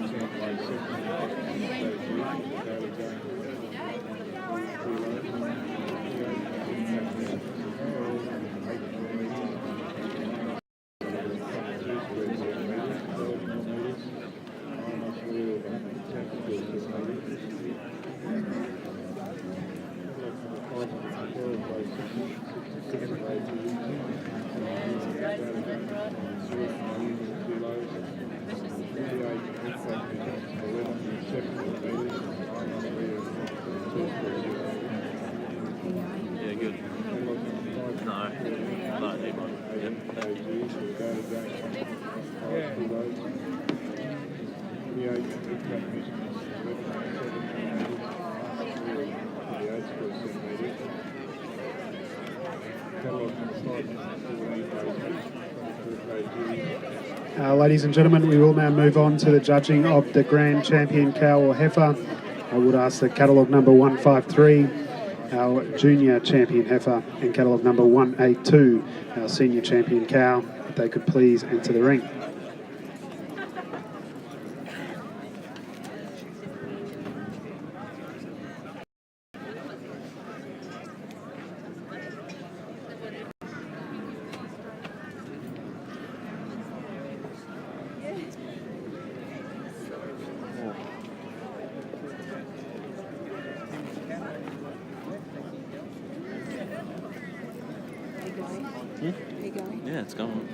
Ladies and gentlemen, we will now move on to the judging of the Grand Champion cow or heifer. I would ask the catalogue number 153, our Junior Champion heifer, and catalogue number 182, our Senior Champion cow, if they could please enter the ring. Yeah, it's going.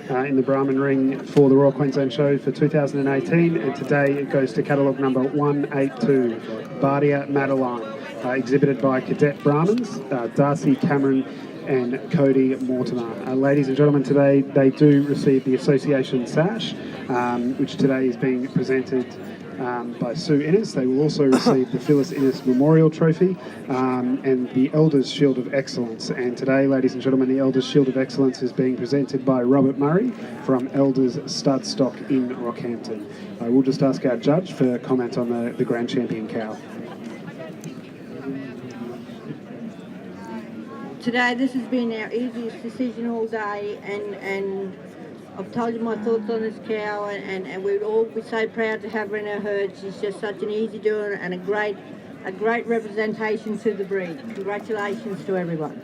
In the Brahman ring for the Royal Queensland Show for 2018, and today it goes to catalogue number 182, Bardia Madeline, exhibited by Cadet Brahmans, Darcy Cameron and Cody Mortimer. Ladies and gentlemen, today they do receive the Association Sash, which today is being presented by Sue Innes. They will also receive the Phyllis Innes Memorial Trophy and the Elders Shield of Excellence. And today, ladies and gentlemen, the Elders Shield of Excellence is being presented by Robert Murray from Elders Stud Stock in Rockhampton. I will just ask our judge for comment on the Grand Champion cow. Today this has been our easiest decision all day, and I've told you my thoughts on this cow, and we'd all be so proud to have her in our herd. She's just such an easy doer and a great representation to the breed. Congratulations to everyone.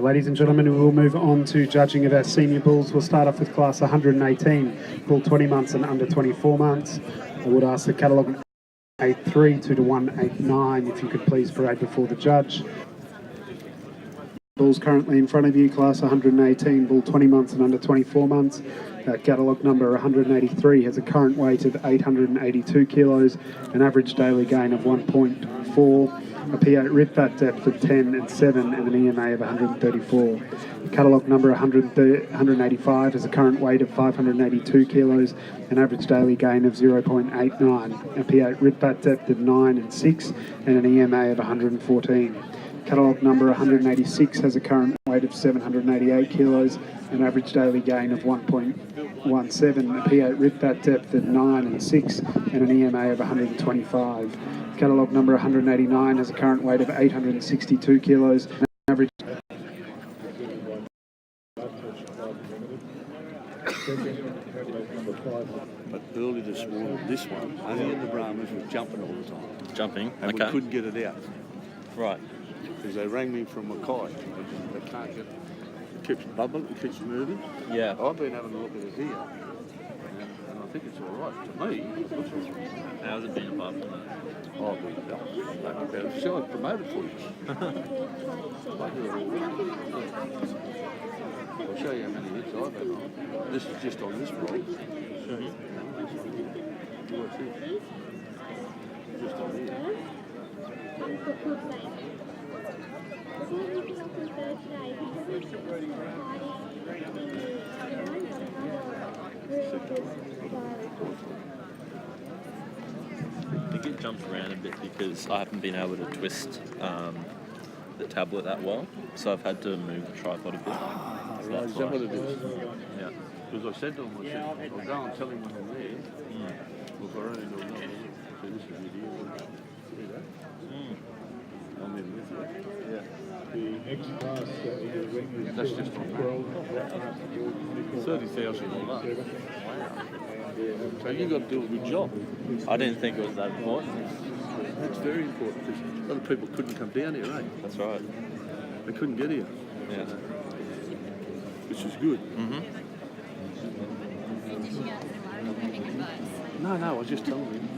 Ladies and gentlemen, we will move on to judging of our senior bulls. We'll start off with class 118, bull 20 months and under 24 months. I would ask the catalogue 83 2 to 189 if you could please parade before the judge. Bulls currently in front of you, class 118, bull 20 months and under 24 months. Catalogue number 183 has a current weight of 882 kilos, an average daily gain of 1.4, a P8 rib fat depth of 10 and 7, and an EMA of 134. Catalogue number 185 has a current weight of 582 kilos, an average daily gain of 0.89, a P8 rib fat depth of 9 and 6, and an EMA of 114. Catalogue number 186 has a current weight of 788 kilos, an average daily gain of 1.17, a P8 rib fat depth of 9 and 6, and an EMA of 125. Catalogue number 189 has a current weight of 862 kilos, an average But early this morning, this one, only in the Brahmans was jumping all the time. Jumping. And Okay. we couldn't get it out. Right. Because they rang me from Mackay. They can't get it. It keeps bubbling, it keeps moving. Yeah. I've been having a look at it here. And I think it's all right. To me, it looks all right. How's it been apart from that? Oh, but so I promoted for you. I'll show you how many hits I've had on. This is just on this roll. Watch this. Just on here. I think it jumps around a bit because I haven't been able to twist the tablet that well, so I've had to move the tripod a bit. So Right, that's is that why. what it is? Yeah. Because I said to him, I said, I'll go and tell him when I'm there. Look, I only know nothing. I said, this is video. See that? I'm in with you. Yeah. The next class in the ring is That's just on 12. 30,000 on that. Wow. So you've got to do a good job. I didn't think it was that important. That's very important because other people couldn't come down here, right? That's right. They couldn't get here, Yeah. which is good. No, I was just telling him.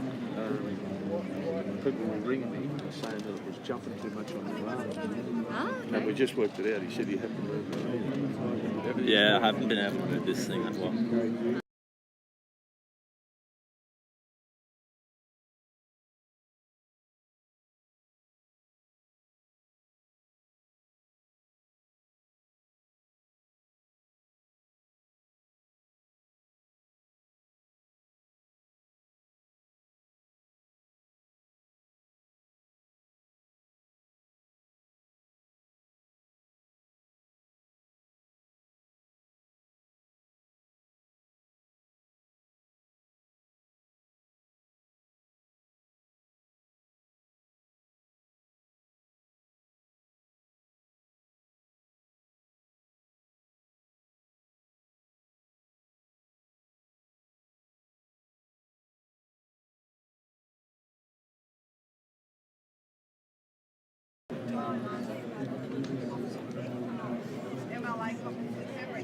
People were ringing me saying that it was jumping too much on the ground. And we just worked it out. He said you have to move it. Yeah, I haven't been able to move this thing that well.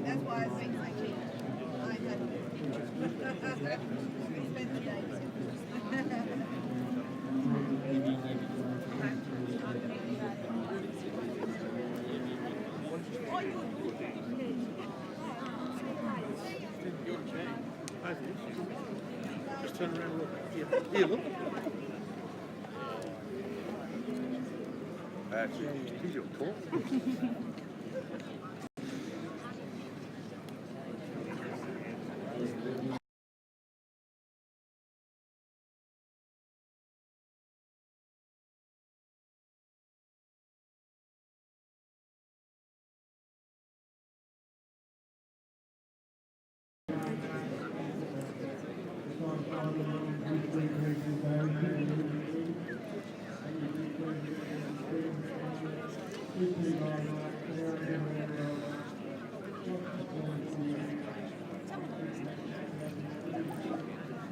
That's why I think I keep. We spent the day Just turn around and look. Here, look. That's it. He's your call.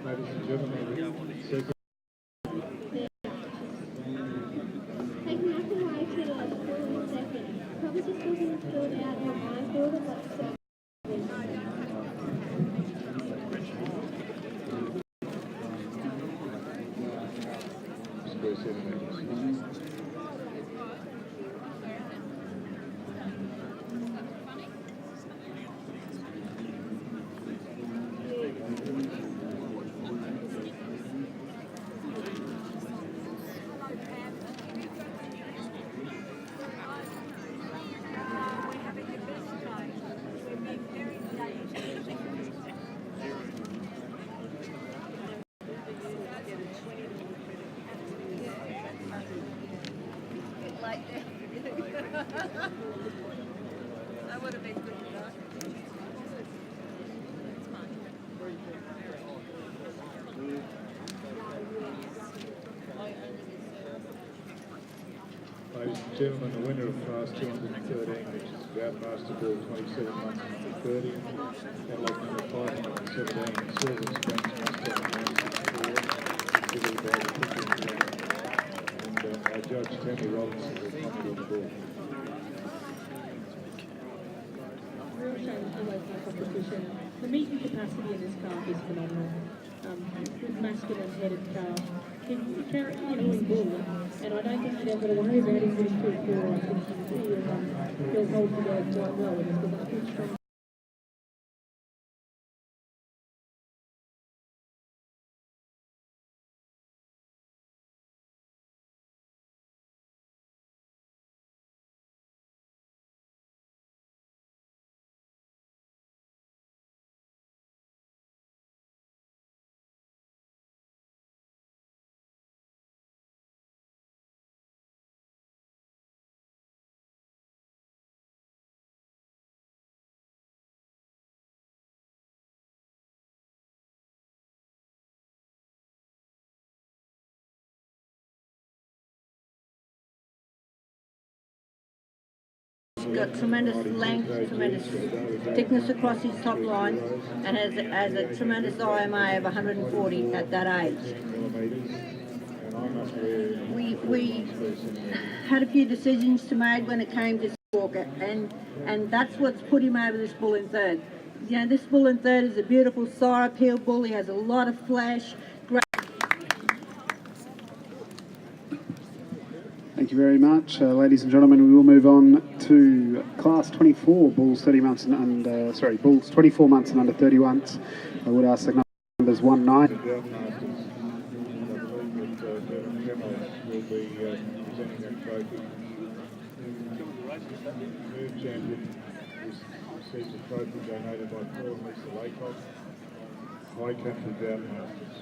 Ladies and gentlemen, second. Taking up the way to the second. Probably just looking gentlemen, the winner of class 213, which is Grandmaster Ball 27 months and under 30, catalogue number 517, Silver Springs Master 964, given by the picture exam. And our judge, Tammy Robinson, will comment on the ball. Real shame to always no competition. The meeting capacity in this calf is phenomenal. With masculine headed calf, he carries an in bull, and I don't think he'd ever got to worry about him getting too poor. I think he'll hold together quite well and he's got a good strong. He's got tremendous length, tremendous thickness across his top line, and has a tremendous IMA of 140 at that age. We had a few decisions to make when it came to Walker, and that's what's put him over this bull in third. You know, this bull in third is a beautiful sire appeal bull. He has a lot of flash. Thank you very much, ladies and gentlemen. We will move on to class 24, bulls 30 months and under. Bulls 24 months and under 31. I would ask the numbers 1 9. The Groundmasters, I believe that Devon Camel will be presenting that trophy. Move champion receives a trophy donated by Paul and Lisa Laycock, High Country Groundmasters.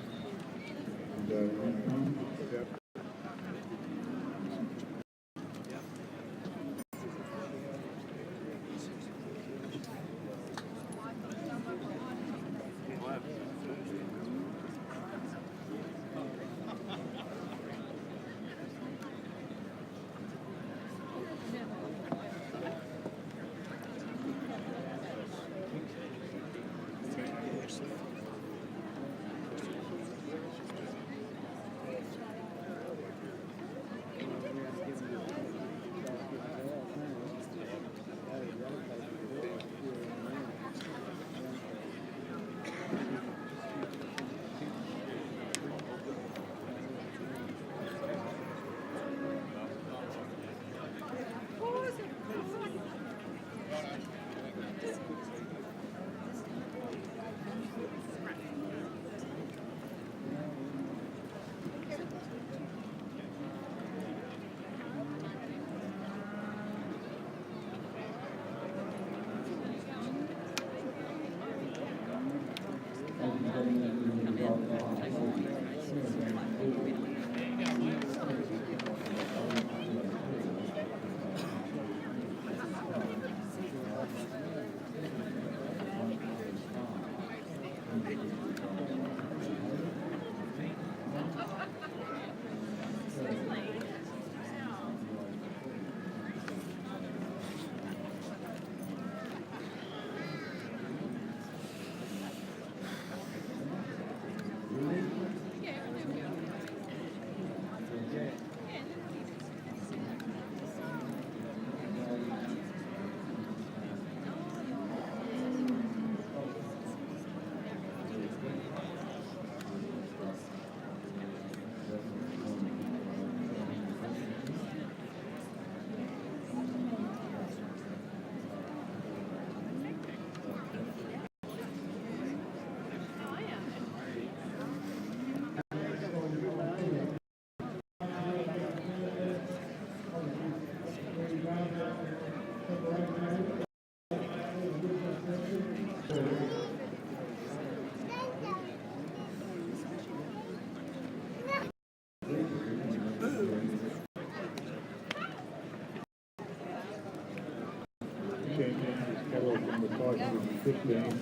Champion is catalogue number 515,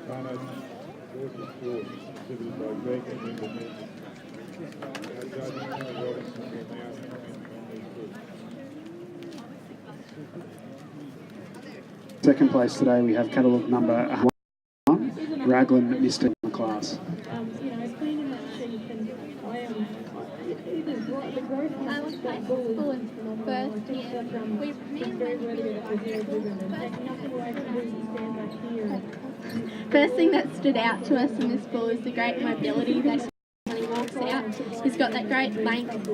Barnett, Gorgeous George, exhibited by Greg and Linda Milton. Our judge, Tammy Robinson, will now comment on these books. Second place today we have catalogue number 1, Raglan Mr. in the class. You know, cleaning that sheep and I am. It is right. The growth of that bull is phenomenal. I think that it's very worthy of that zero driven and taking nothing away from where he stands back here. First thing that stood out to us in this bull is the great mobility that when he walks out. He's got that great length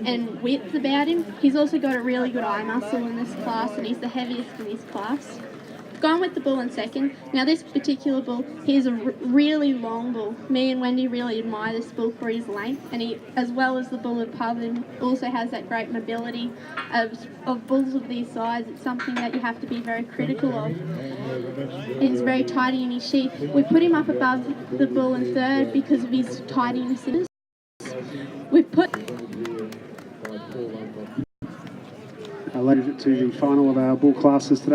and width about him. He's also got a really good eye muscle in this class, and he's the heaviest in his class. Gone with the bull in second. Now this particular bull, he's a really long bull. Me and Wendy really admire this bull for his length, and he, as well as the bull above him, also has that great mobility. Of bulls of these size, it's something that you have to be very critical of. He's very tidy in his sheath. We put him up above the bull in third because of his tidiness in his. We've put Led to the final of our bull classes today.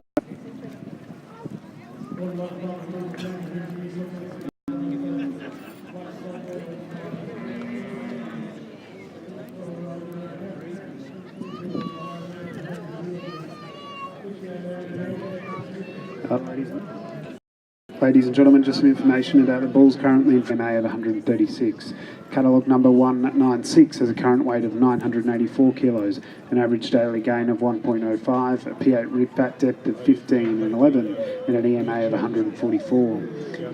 Ladies and gentlemen, just some information about the bulls currently in MA of 136. Catalogue number 196 has a current weight of 984 kilos, an average daily gain of 1.05, a P8 rib fat depth of 15 and 11, and an EMA of 144.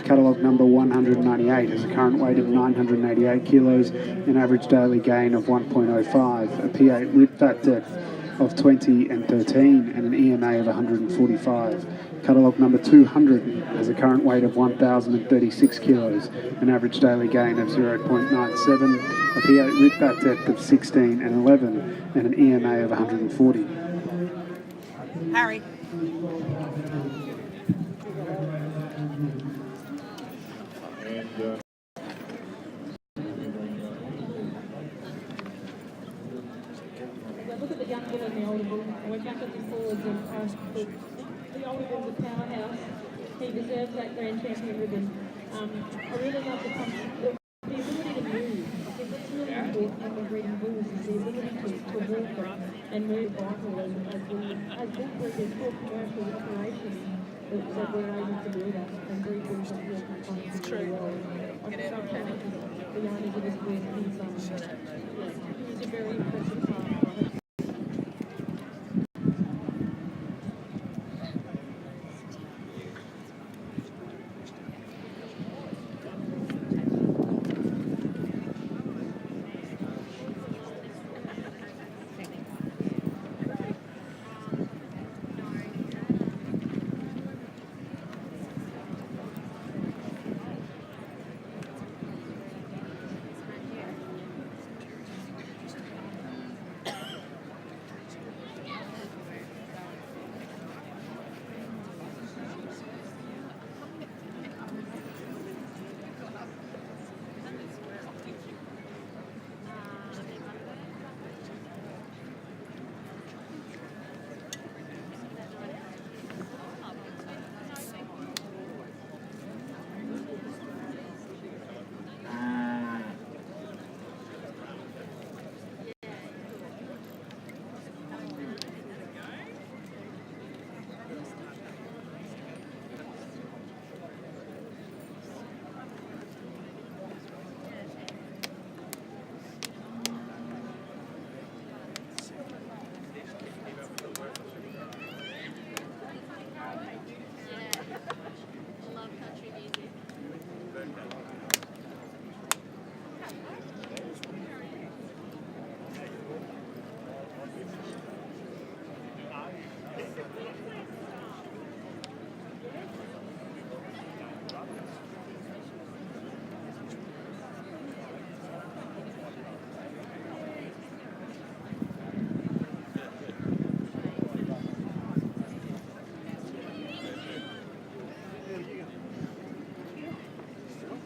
Catalogue number 198 has a current weight of 988 kilos, an average daily gain of 1.05, a P8 rib fat depth of 20 and 13, and an EMA of 145. Catalogue number 200 has a current weight of 1,036 kilos, an average daily gain of 0.97, a P8 rib fat depth of 16 and 11, and an EMA of 140. Harry. Look at the young bull and the older bull. I went back at the forwards and the older bull's a powerhouse. He deserves that grand champion ribbon. I really love the ability to move. I think that's really important when we're breeding bulls is the ability to walk and move vital as bull breeders for commercial operations that we're able to do that and breed bulls that work really well. I think the owners of this breed, he's a very impressive partner.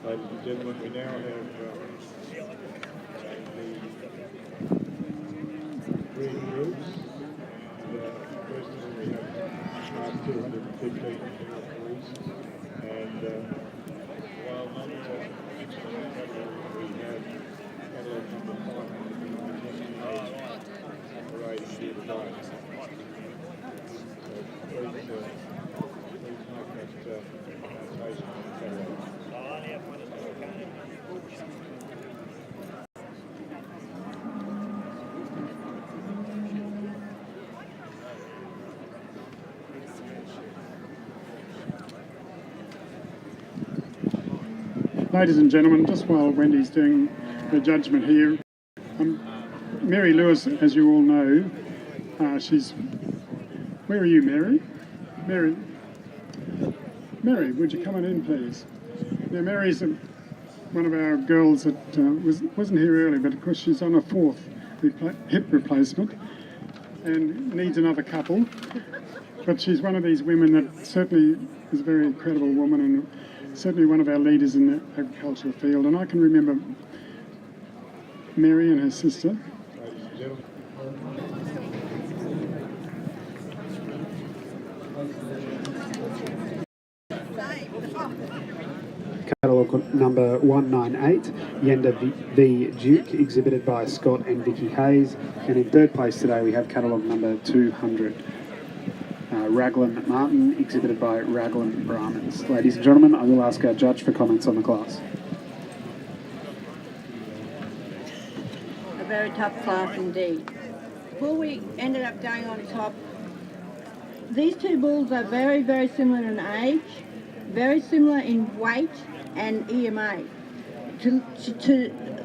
Ladies and gentlemen, we now have the breeding groups. First of all, we have 215 bulls, and while not excellent category, we have catalogue number 598 operating here today. Ladies and gentlemen, just while Wendy's doing her judgment here, Mary Lewis, as you all know, she's... Where are you, Mary? Mary, would you come on in, please? Now, Mary's one of our girls that wasn't here early, but of course she's on a fourth hip replacement and needs another couple. But she's one of these women that certainly is a very incredible woman and certainly one of our leaders in the agricultural field. And I can remember Mary and her sister. Catalogue number 198, Yenda v Duke, exhibited by Scott and Vicky Hayes. And in third place today we have catalogue number 200, Raglan Martin, exhibited by Raglan Brahmans. Ladies and gentlemen, I will ask our judge for comments on the class. A very tough class indeed. Before we ended up going on top, these two bulls are very, very similar in age, very similar in weight and EMA. To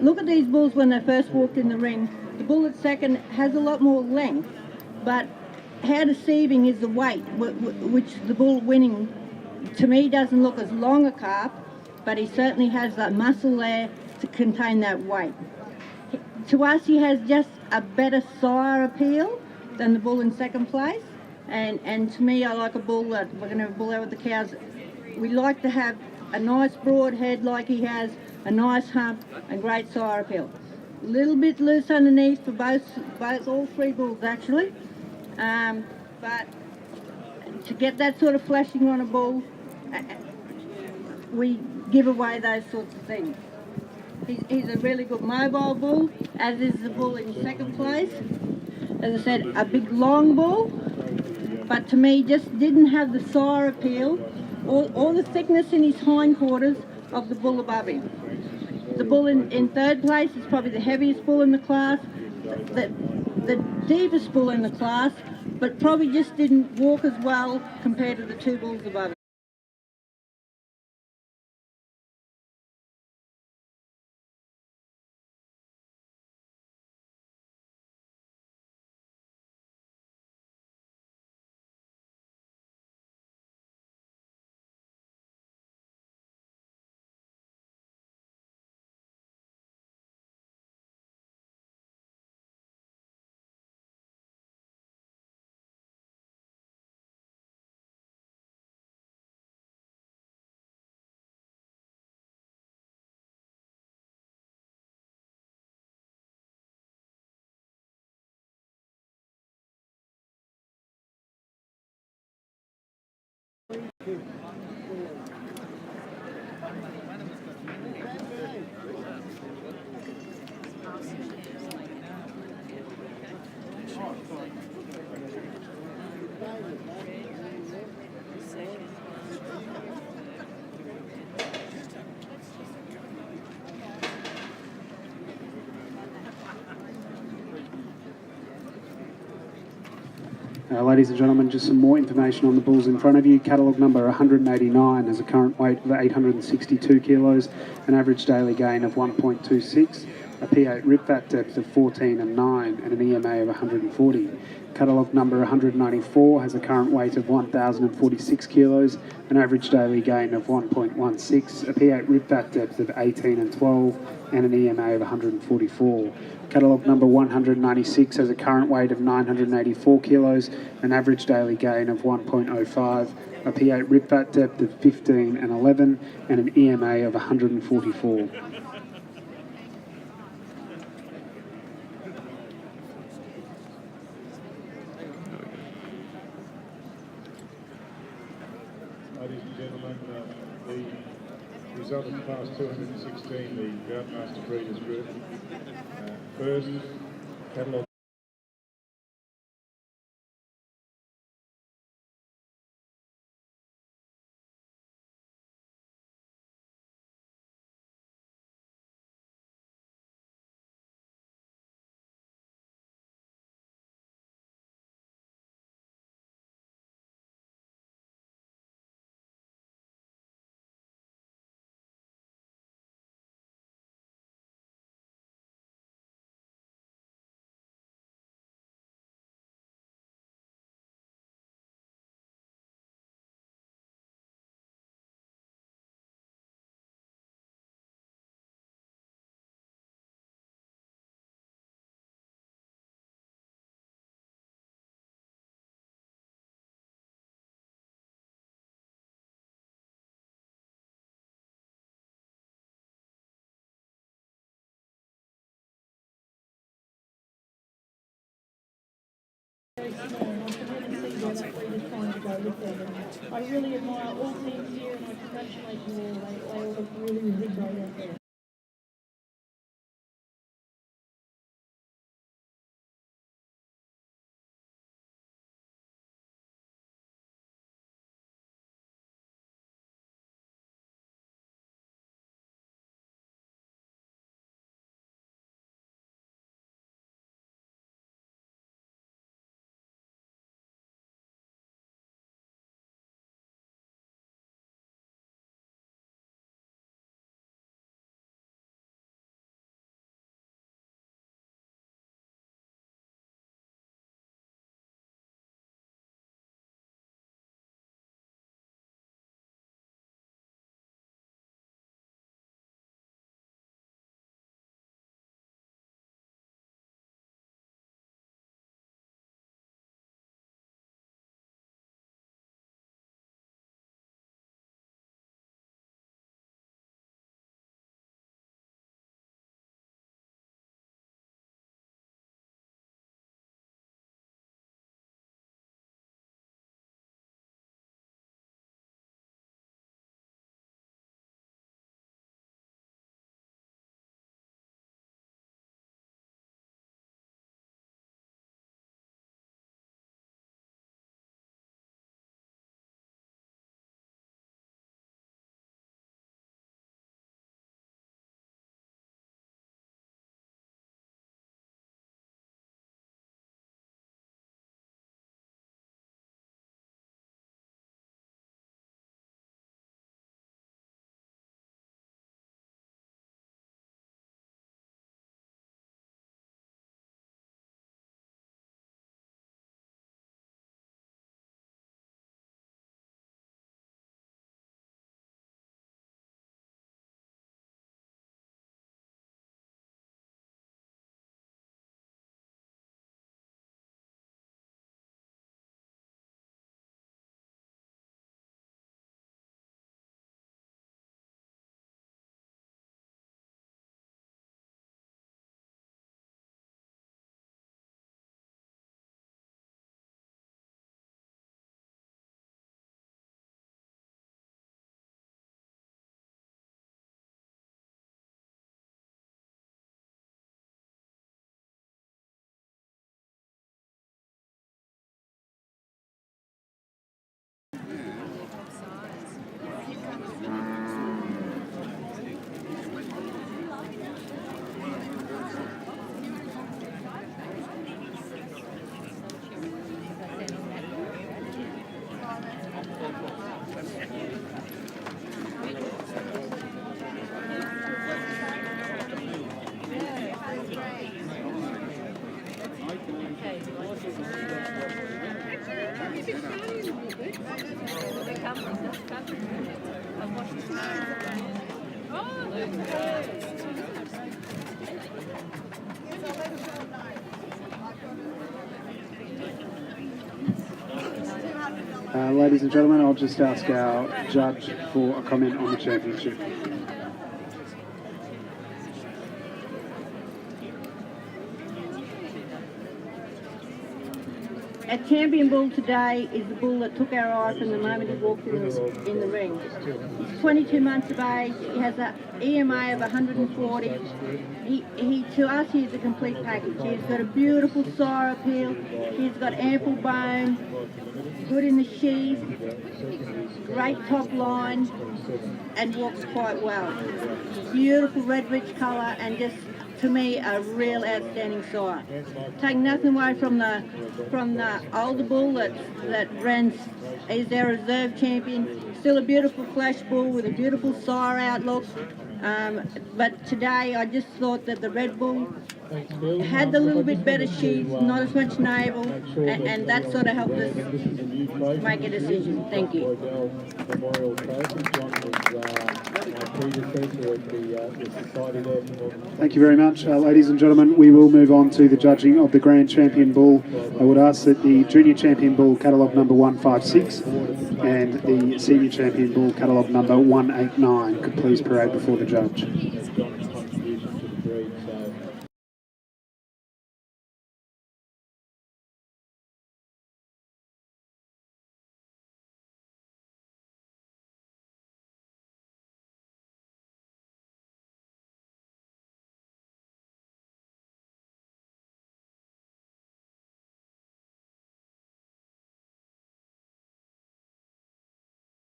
look at these bulls when they first walked in the ring, the bull at second has a lot more length, but how deceiving is the weight, which the bull winning, to me, doesn't look as long a calf, but he certainly has that muscle there to contain that weight. To us, he has just a better sire appeal than the bull in second place, and to me, I like a bull that we're going to have a bull out with the cows. We like to have a nice broad head like he has, a nice hump, and great sire appeal. A little bit loose underneath for all three bulls actually, but to get that sort of flashing on a bull, we give away those sorts of things. He's a really good mobile bull, as is the bull in second place. As I said, a big long bull, but to me just didn't have the sire appeal or the thickness in his hindquarters of the bull above him. The bull in third place is probably the heaviest bull in the class, the deepest bull in the class, but probably just didn't walk as well compared to the two bulls above him. Ladies and gentlemen, just some more information on the bulls in front of you. Catalogue number 189 has a current weight of 862 kilos, an average daily gain of 1.26, a P8 rib fat depth of 14 and 9, and an EMA of 140. Catalogue number 194 has a current weight of 1,046 kilos, an average daily gain of 1.16, a P8 rib fat depth of 18 and 12, and an EMA of 144. Catalogue number 196 has a current weight of 984 kilos, an average daily gain of 1.05, a P8 rib fat depth of 15 and 11, and an EMA of 144. Ladies and gentlemen, the result of class 216, the Groundmaster Breeders Group. First, catalogue very small, and I can really see where that breeder's trying to go with them. And I really admire all teams here, and I congratulate you all. They all look really, really great out there. Ladies and gentlemen, I'll just ask our judge for a comment on the championship. Our champion bull today is the bull that took our eye from the moment he walked in the ring. He's 22 months of age. He has an EMA of 140. He to us, he's a complete package. He's got a beautiful sire appeal. He's got ample bone, good in the sheath, great top line, and walks quite well. Beautiful red rich colour, and just, to me, a real outstanding sire. Take nothing away from the older bull that is our reserve champion. Still a beautiful flash bull with a beautiful sire outlook. But today I just thought that the red bull had a little bit better sheath, not as much navel, and that sort of helped us make a decision. Thank you. Thank you very much. Ladies and gentlemen, we will move on to the judging of the Grand Champion Bull. I would ask that the Junior Champion Bull catalogue number 156 and the Senior Champion Bull catalogue number 189 could please parade before the judge.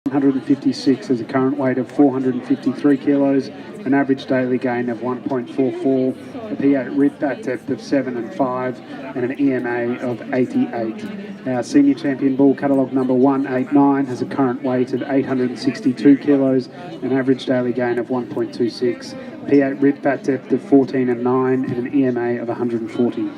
156 has a current weight of 453 kilos, an average daily gain of 1.44, a P8 rip at depth of 7 and 5, and an EMA of 88. Our senior champion bull, catalogue number 189, has a current weight of 862 kilos, an average daily gain of 1.26, P8 rip at depth of 14 and 9, and an EMA of 140.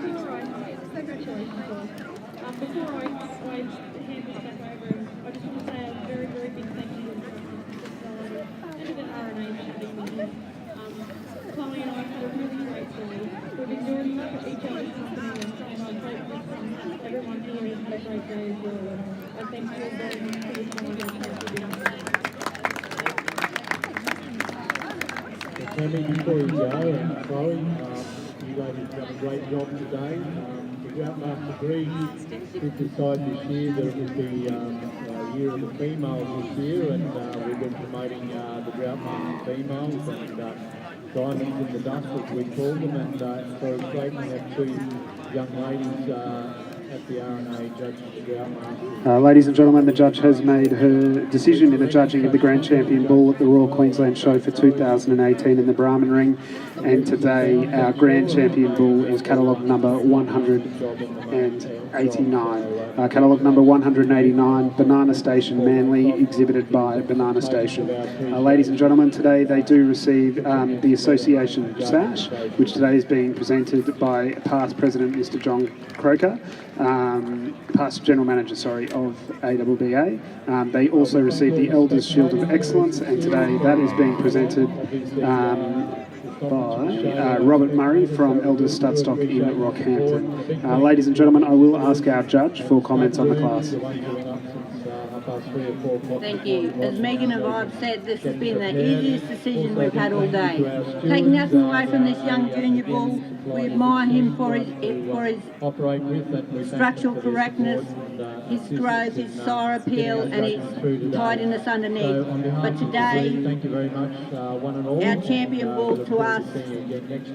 Chloe and I had a really great day. We've enjoyed each other's company and I hope everyone here has had a great day as well. And I thank you all very much for your time and for being here. Tammy, before you go, and Chloe, you ladies have done a great job today. The Groutmaster agreed to decide this year that it would be year of the females this year, and we've been promoting the Groutmaster females and diamonds in the dust, as we call them, and so it's great to have two young ladies at the RNA judging the Groutmasters. Ladies and gentlemen, the judge has made her decision in the judging of the Grand Champion Bull at the Royal Queensland Show for 2018 in the Brahman ring, and today our Grand Champion Bull is catalogue number 189. Catalogue number 189, Banana Station Manly, exhibited by Banana Station. Ladies and gentlemen, today they do receive the Association Sash, which today is being presented by past President Mr. John Croker, past General Manager, of ABBA. They also received the Elders Shield of Excellence, and today that is being presented by Robert Murray from Elders Studstock in Rockhampton. Ladies and gentlemen, I will ask our judge for comments on the class. Thank you. As Megan and I have said, this has been the easiest decision we've had all day. Take nothing away from this young junior bull. We admire him for his structural correctness, his growth, his sire appeal, and his tidiness underneath. But today, our champion bull to us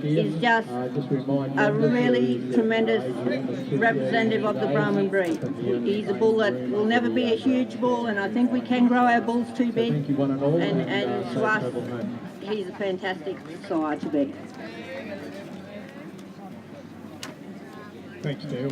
is just a really tremendous representative of the Brahman breed. He's a bull that will never be a huge bull, and I think we can grow our bulls too big. And to us, he's a fantastic sire to be. Thanks, Dale.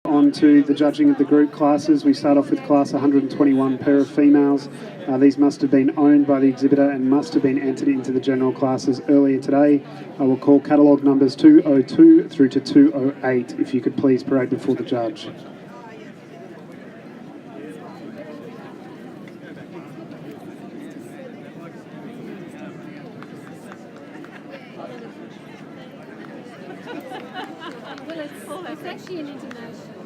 On to the judging of the group classes. We start off with class 121 pair of females. These must have been owned by the exhibitor and must have been entered into the general classes earlier today. I will call catalogue numbers 202 through to 208. If you could please parade before the judge. Well, it's actually an international.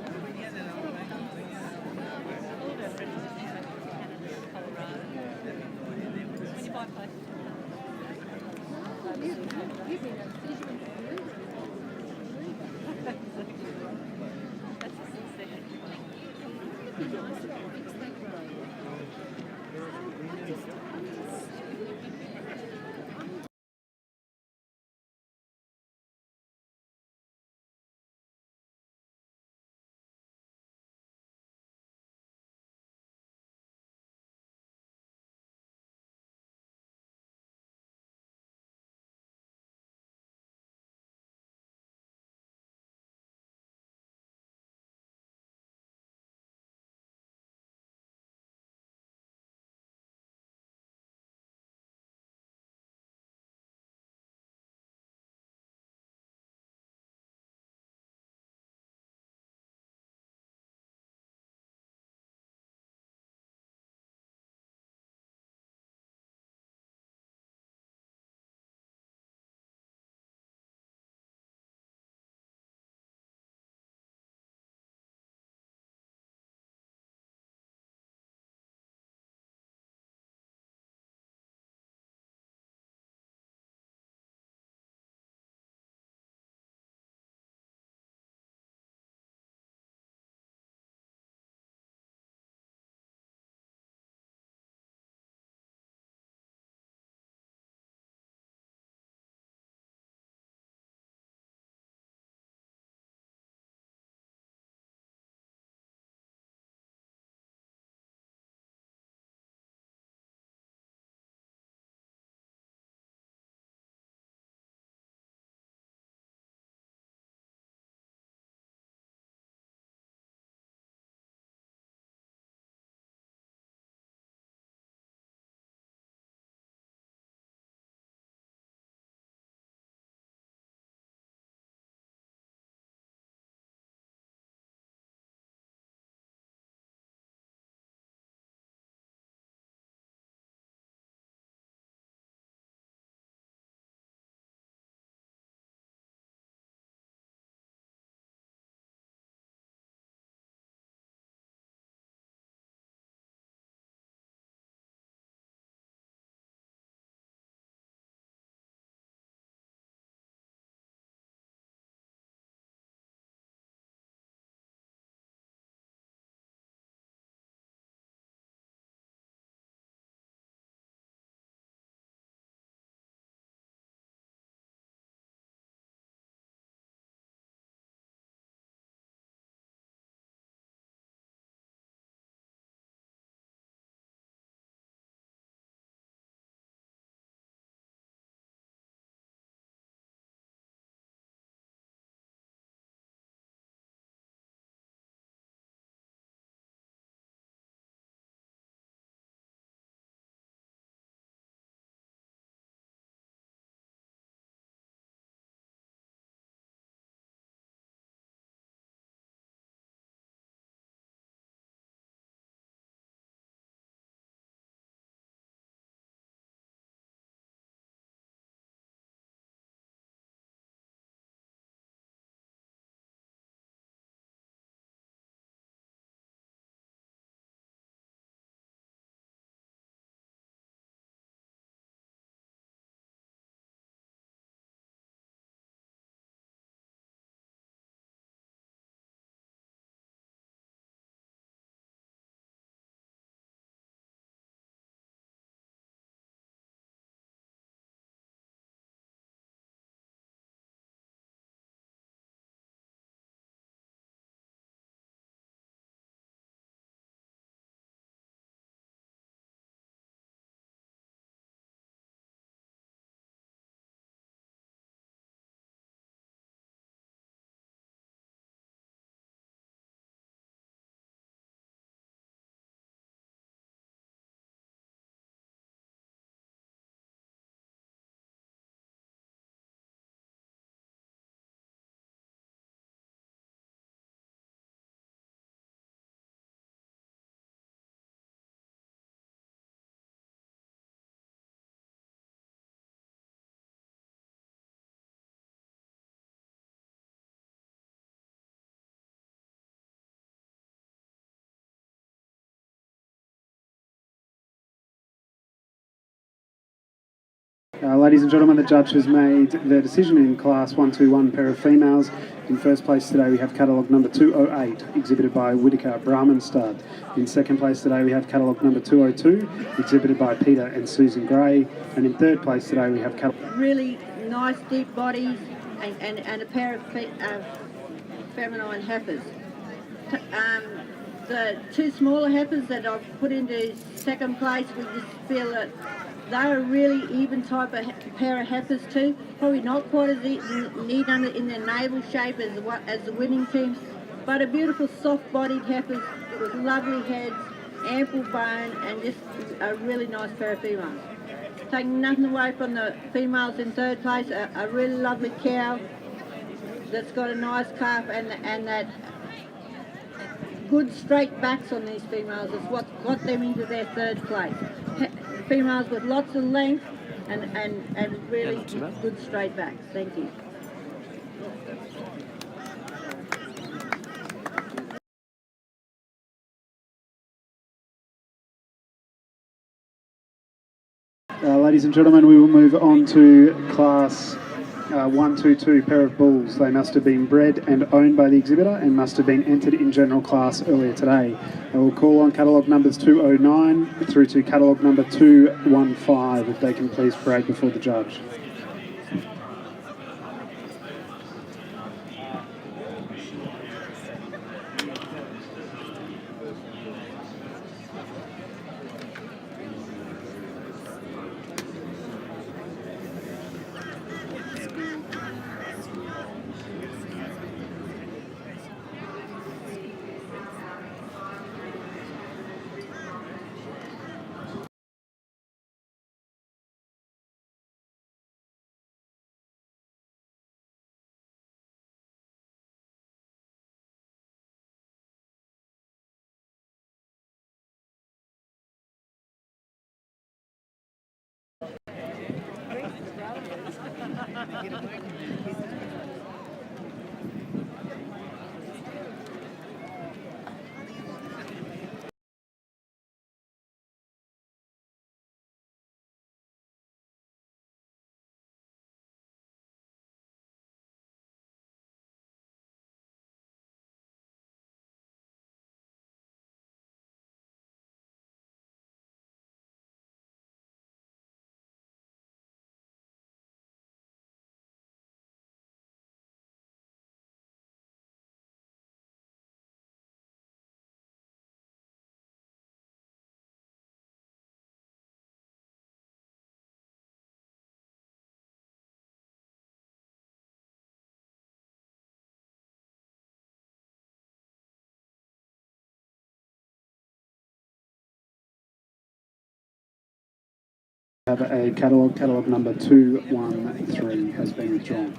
Ladies and gentlemen, the judge has made their decision in Class 121 pair of females. In first place today we have catalogue number 208, exhibited by Whitaker Brahman stud. In second place today we have catalogue number 202, exhibited by Peter and Susan Gray. And in third place today we have catalogue... Really nice deep bodies and a pair of feminine heifers. The two smaller heifers that I've put into second place, we just feel that they're a really even type of pair of heifers too. Probably not quite as neat in their navel shape as the winning teams, but a beautiful soft-bodied heifers with lovely heads, ample bone, and just a really nice pair of females. Taking nothing away from the females in third place, a really lovely cow that's got a nice calf and that good straight backs on these females is what got them into their third place. Females with lots of length and really good straight backs. Thank you. Ladies and gentlemen, we will move on to Class 122 pair of bulls. They must have been bred and owned by the exhibitor and must have been entered in general class earlier today. I will call on catalogue numbers 209 through to catalogue number 215 if they can please parade before the judge. Have a catalogue number 213 has been withdrawn.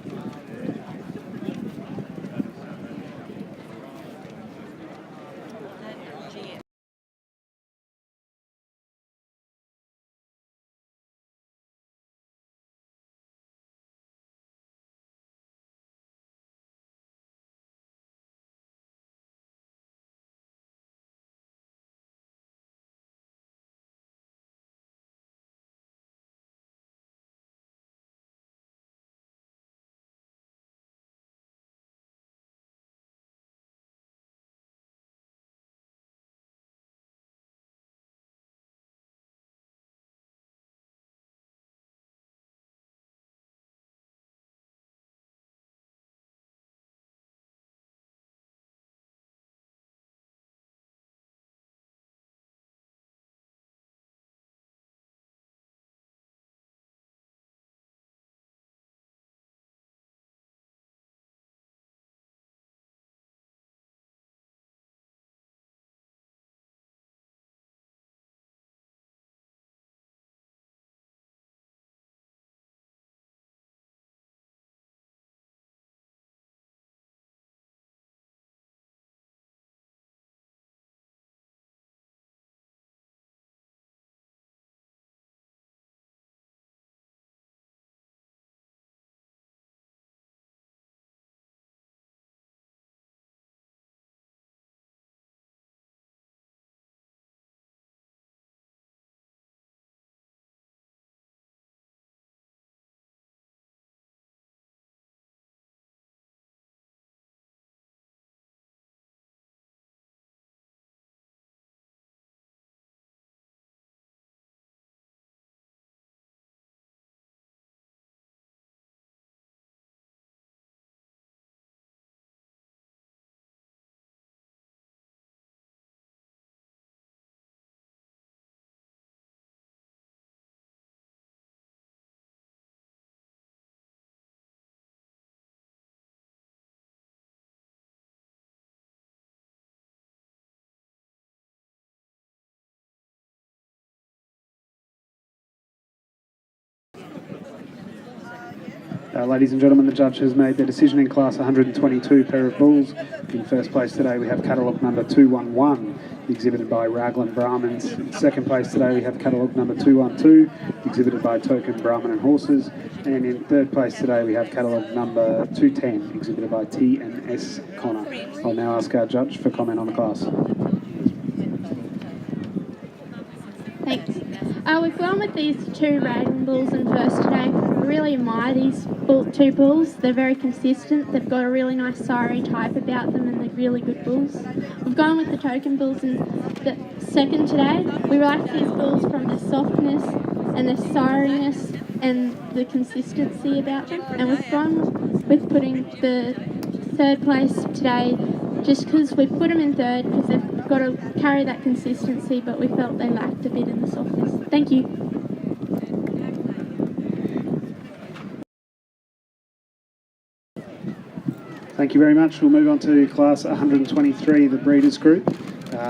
Ladies and gentlemen, the judge has made their decision in class 122 pair of bulls. In first place today we have catalogue number 211, exhibited by Raglan Brahmans. In second place today we have catalogue number 212, exhibited by Token Brahman and Horses. And in third place today we have catalogue number 210, exhibited by T&S Connor. I'll now ask our judge for comment on the class. Thanks. We've gone with these two Raglan bulls in first today. I really admire these two bulls. They're very consistent. They've got a really nice sirey type about them and they're really good bulls. We've gone with the token bulls in the second today. We like these bulls from the softness and the siriness and the consistency about them. And we've gone with putting the third place today just because we put them in third because they've got to carry that consistency, but we felt they lacked a bit in the softness. Thank you. Thank you very much. We'll move on to class 123, the breeders group.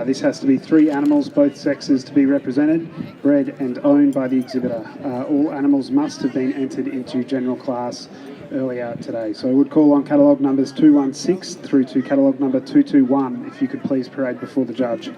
This has to be 3 animals, both sexes, to be represented, bred and owned by the exhibitor. All animals must have been entered into general class earlier today. So I would call on catalogue numbers 216 through to catalogue number 221, if you could please parade before the judge.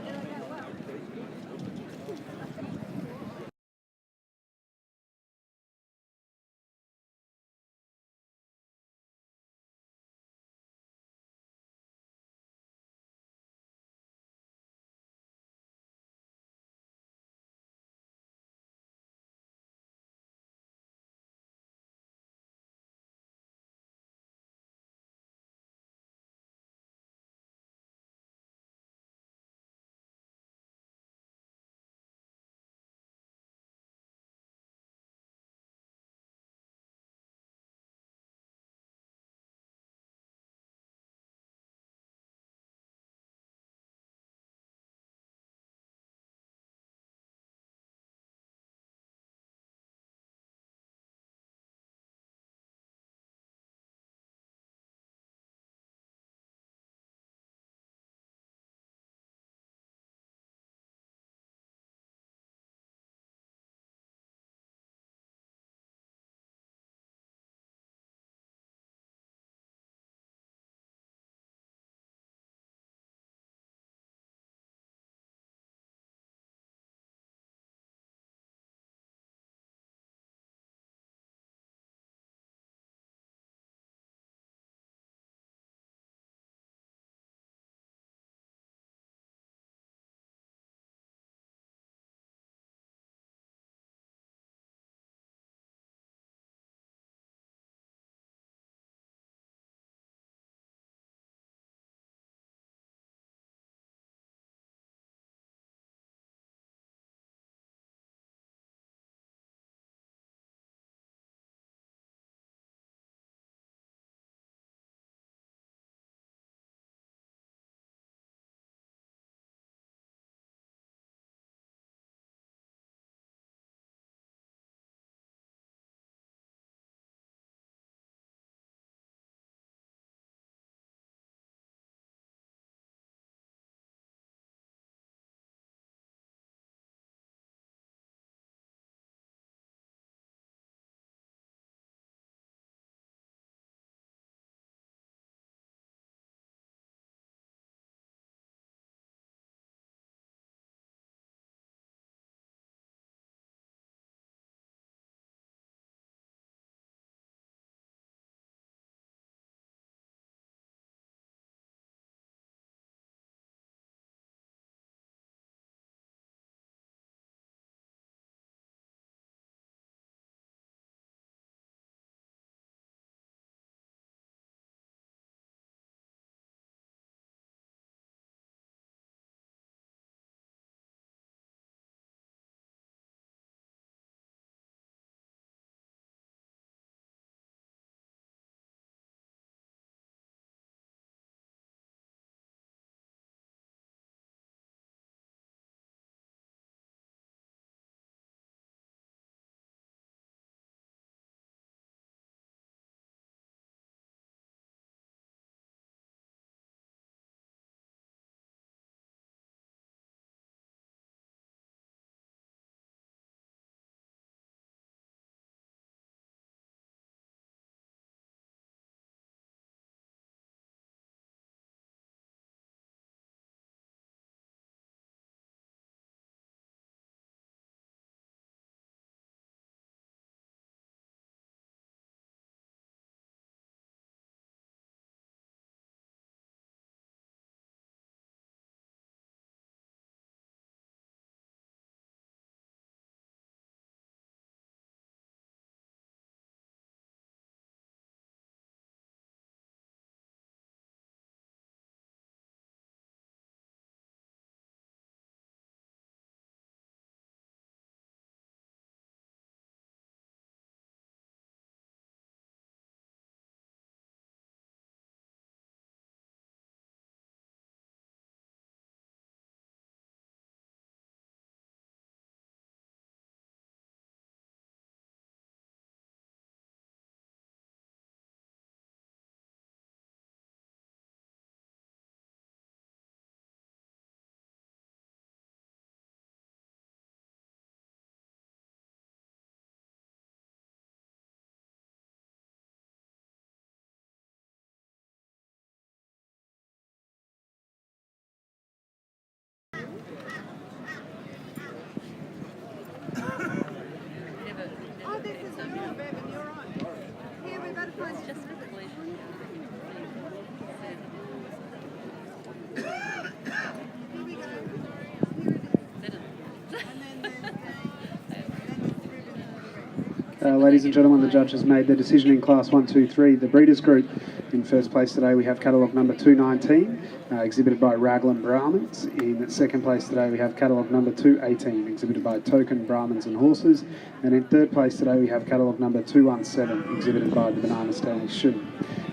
Ladies and gentlemen, the judge has made their decision in Class 1, 2, 3. The Breeders' Group. In first place today we have catalogue number 219, exhibited by Raglan Brahmans. In second place today we have catalogue number 218, exhibited by Token Brahmans and Horses. And in third place today we have catalogue number 217, exhibited by the Banana Stanley Shouldn't.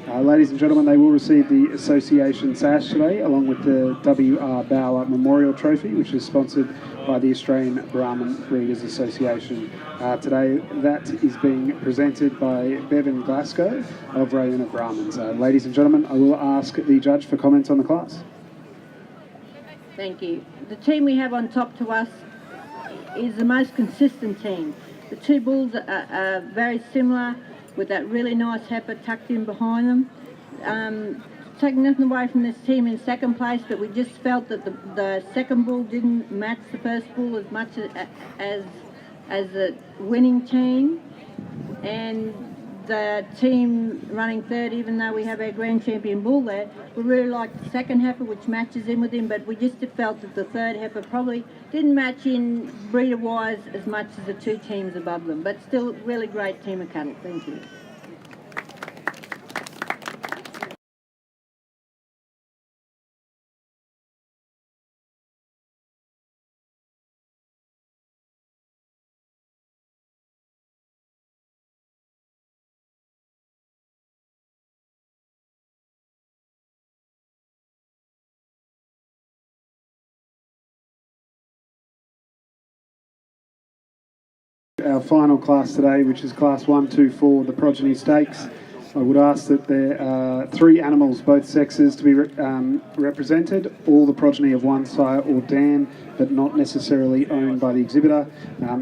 Ladies and gentlemen, they will receive the Association Sash today, along with the W.R. Bauer Memorial Trophy, which is sponsored by the Australian Brahman Breeders Association. Today, that is being presented by Bevan Glasgow of Raymond Brahmans. Ladies and gentlemen, I will ask the judge for comments on the class. Thank you. The team we have on top to us is the most consistent team. The two bulls are very similar, with that really nice heifer tucked in behind them. Taking nothing away from this team in second place, but we just felt that the second bull didn't match the first bull as much as the winning team. And the team running third, even though we have our grand champion bull there, we really like the second heifer, which matches in with him, but we just felt that the third heifer probably didn't match in breeder-wise as much as the two teams above them. But still, really great team of cattle. Thank you. Our final class today, which is Class 1, 2, 4, the Progeny Stakes. I would ask that there are 3 animals, both sexes, to be represented, all the progeny of one sire or dam, but not necessarily owned by the exhibitor.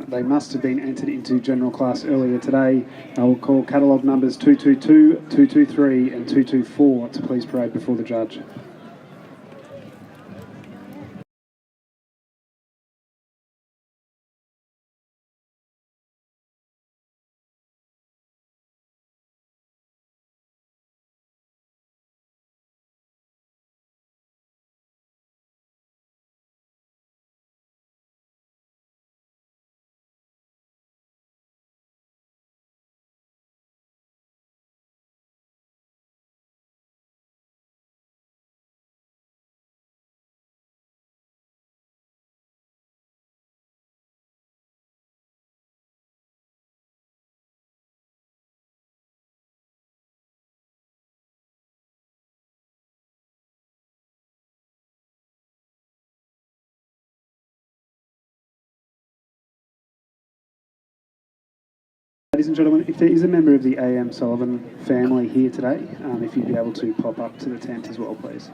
They must have been entered into general class earlier today. I will call catalogue numbers 222, 223 and 224 to please parade before the judge. Ladies and gentlemen, if there is a member of the A.M. Sullivan family here today, if you'd be able to pop up to the tent as well, please.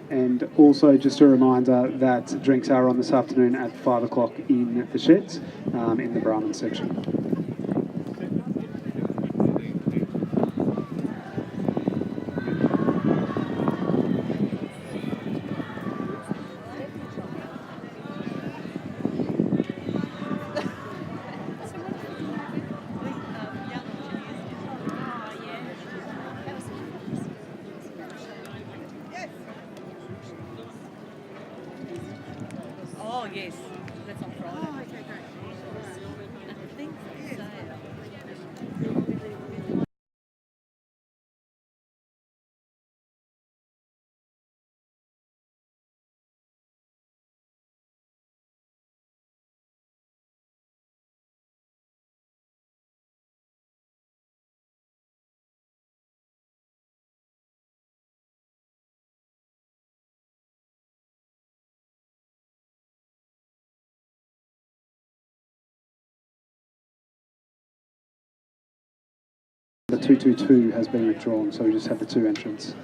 And also just a reminder that drinks are on this afternoon at 5 o'clock in the sheds, in the Brahman section. Oh, yes. That's on Friday. Oh, okay, great. I think so. The 222 has been withdrawn, so we just have the 2 entrants.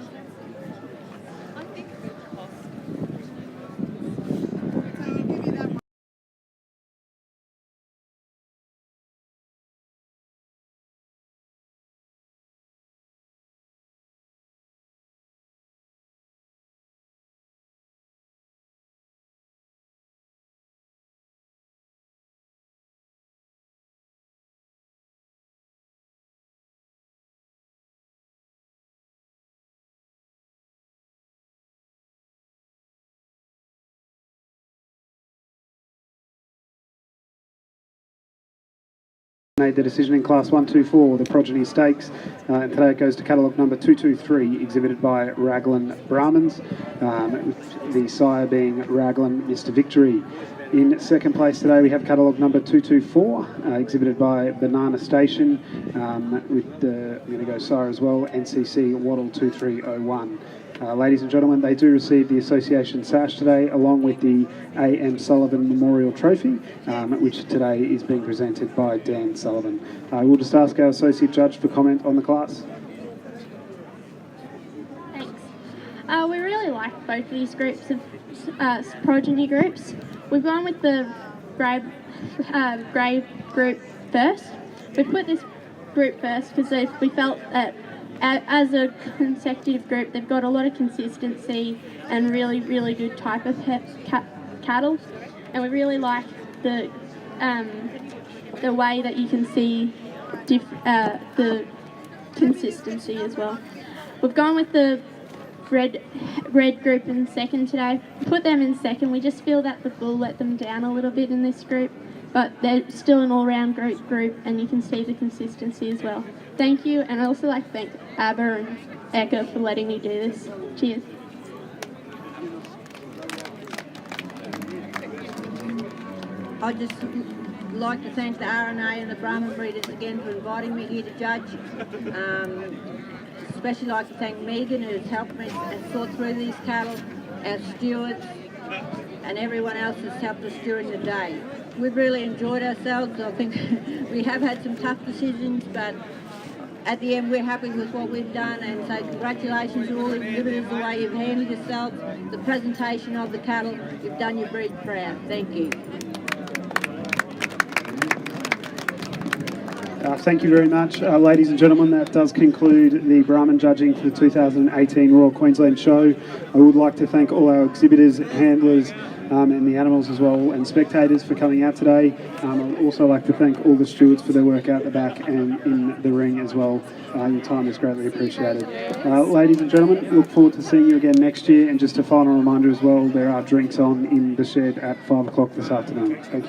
Made the decision in Class 124, the Progeny Stakes, and today it goes to catalogue number 223, exhibited by Raglan Brahmans, with the sire being Raglan Mr. Victory. In second place today we have catalogue number 224, exhibited by Banana Station, with the, I'm going to go sire as well, NCC Waddle 2301. Ladies and gentlemen, they do receive the association sash today, along with the A.M. Sullivan Memorial Trophy, which today is being presented by Dan Sullivan. We'll just ask our associate judge for comment on the class. Thanks. We really like both of these groups of progeny groups. We've gone with the grey group first. We put this group first because we felt that as a consecutive group, they've got a lot of consistency and really, really good type of cattle, and we really like the way that you can see the consistency as well. We've gone with the red group in second today. Put them in second. We just feel that the bull let them down a little bit in this group, but they're still an all-round great group, and you can see the consistency as well. Thank you, and I'd also like to thank Abba and Ekka for letting me do this. Cheers. I'd just like to thank the RNA and the Brahman breeders again for inviting me here to judge. Especially like to thank Megan, who's helped me sort through these cattle, our stewards, and everyone else who's helped us during the day. We've really enjoyed ourselves. I think we have had some tough decisions, but at the end we're happy with what we've done, and so congratulations to all the exhibitors, the way you've handled yourselves, the presentation of the cattle. You've done your breed proud. Thank you. Thank you very much. Ladies and gentlemen, that does conclude the Brahman judging for the 2018 Royal Queensland Show. I would like to thank all our exhibitors, handlers, and the animals as well, and spectators for coming out today. I'd also like to thank all the stewards for their work out the back and in the ring as well. Your time is greatly appreciated. Ladies and gentlemen, look forward to seeing you again next year, and just a final reminder as well, there are drinks on in the shed at 5 o'clock this afternoon. Thank you.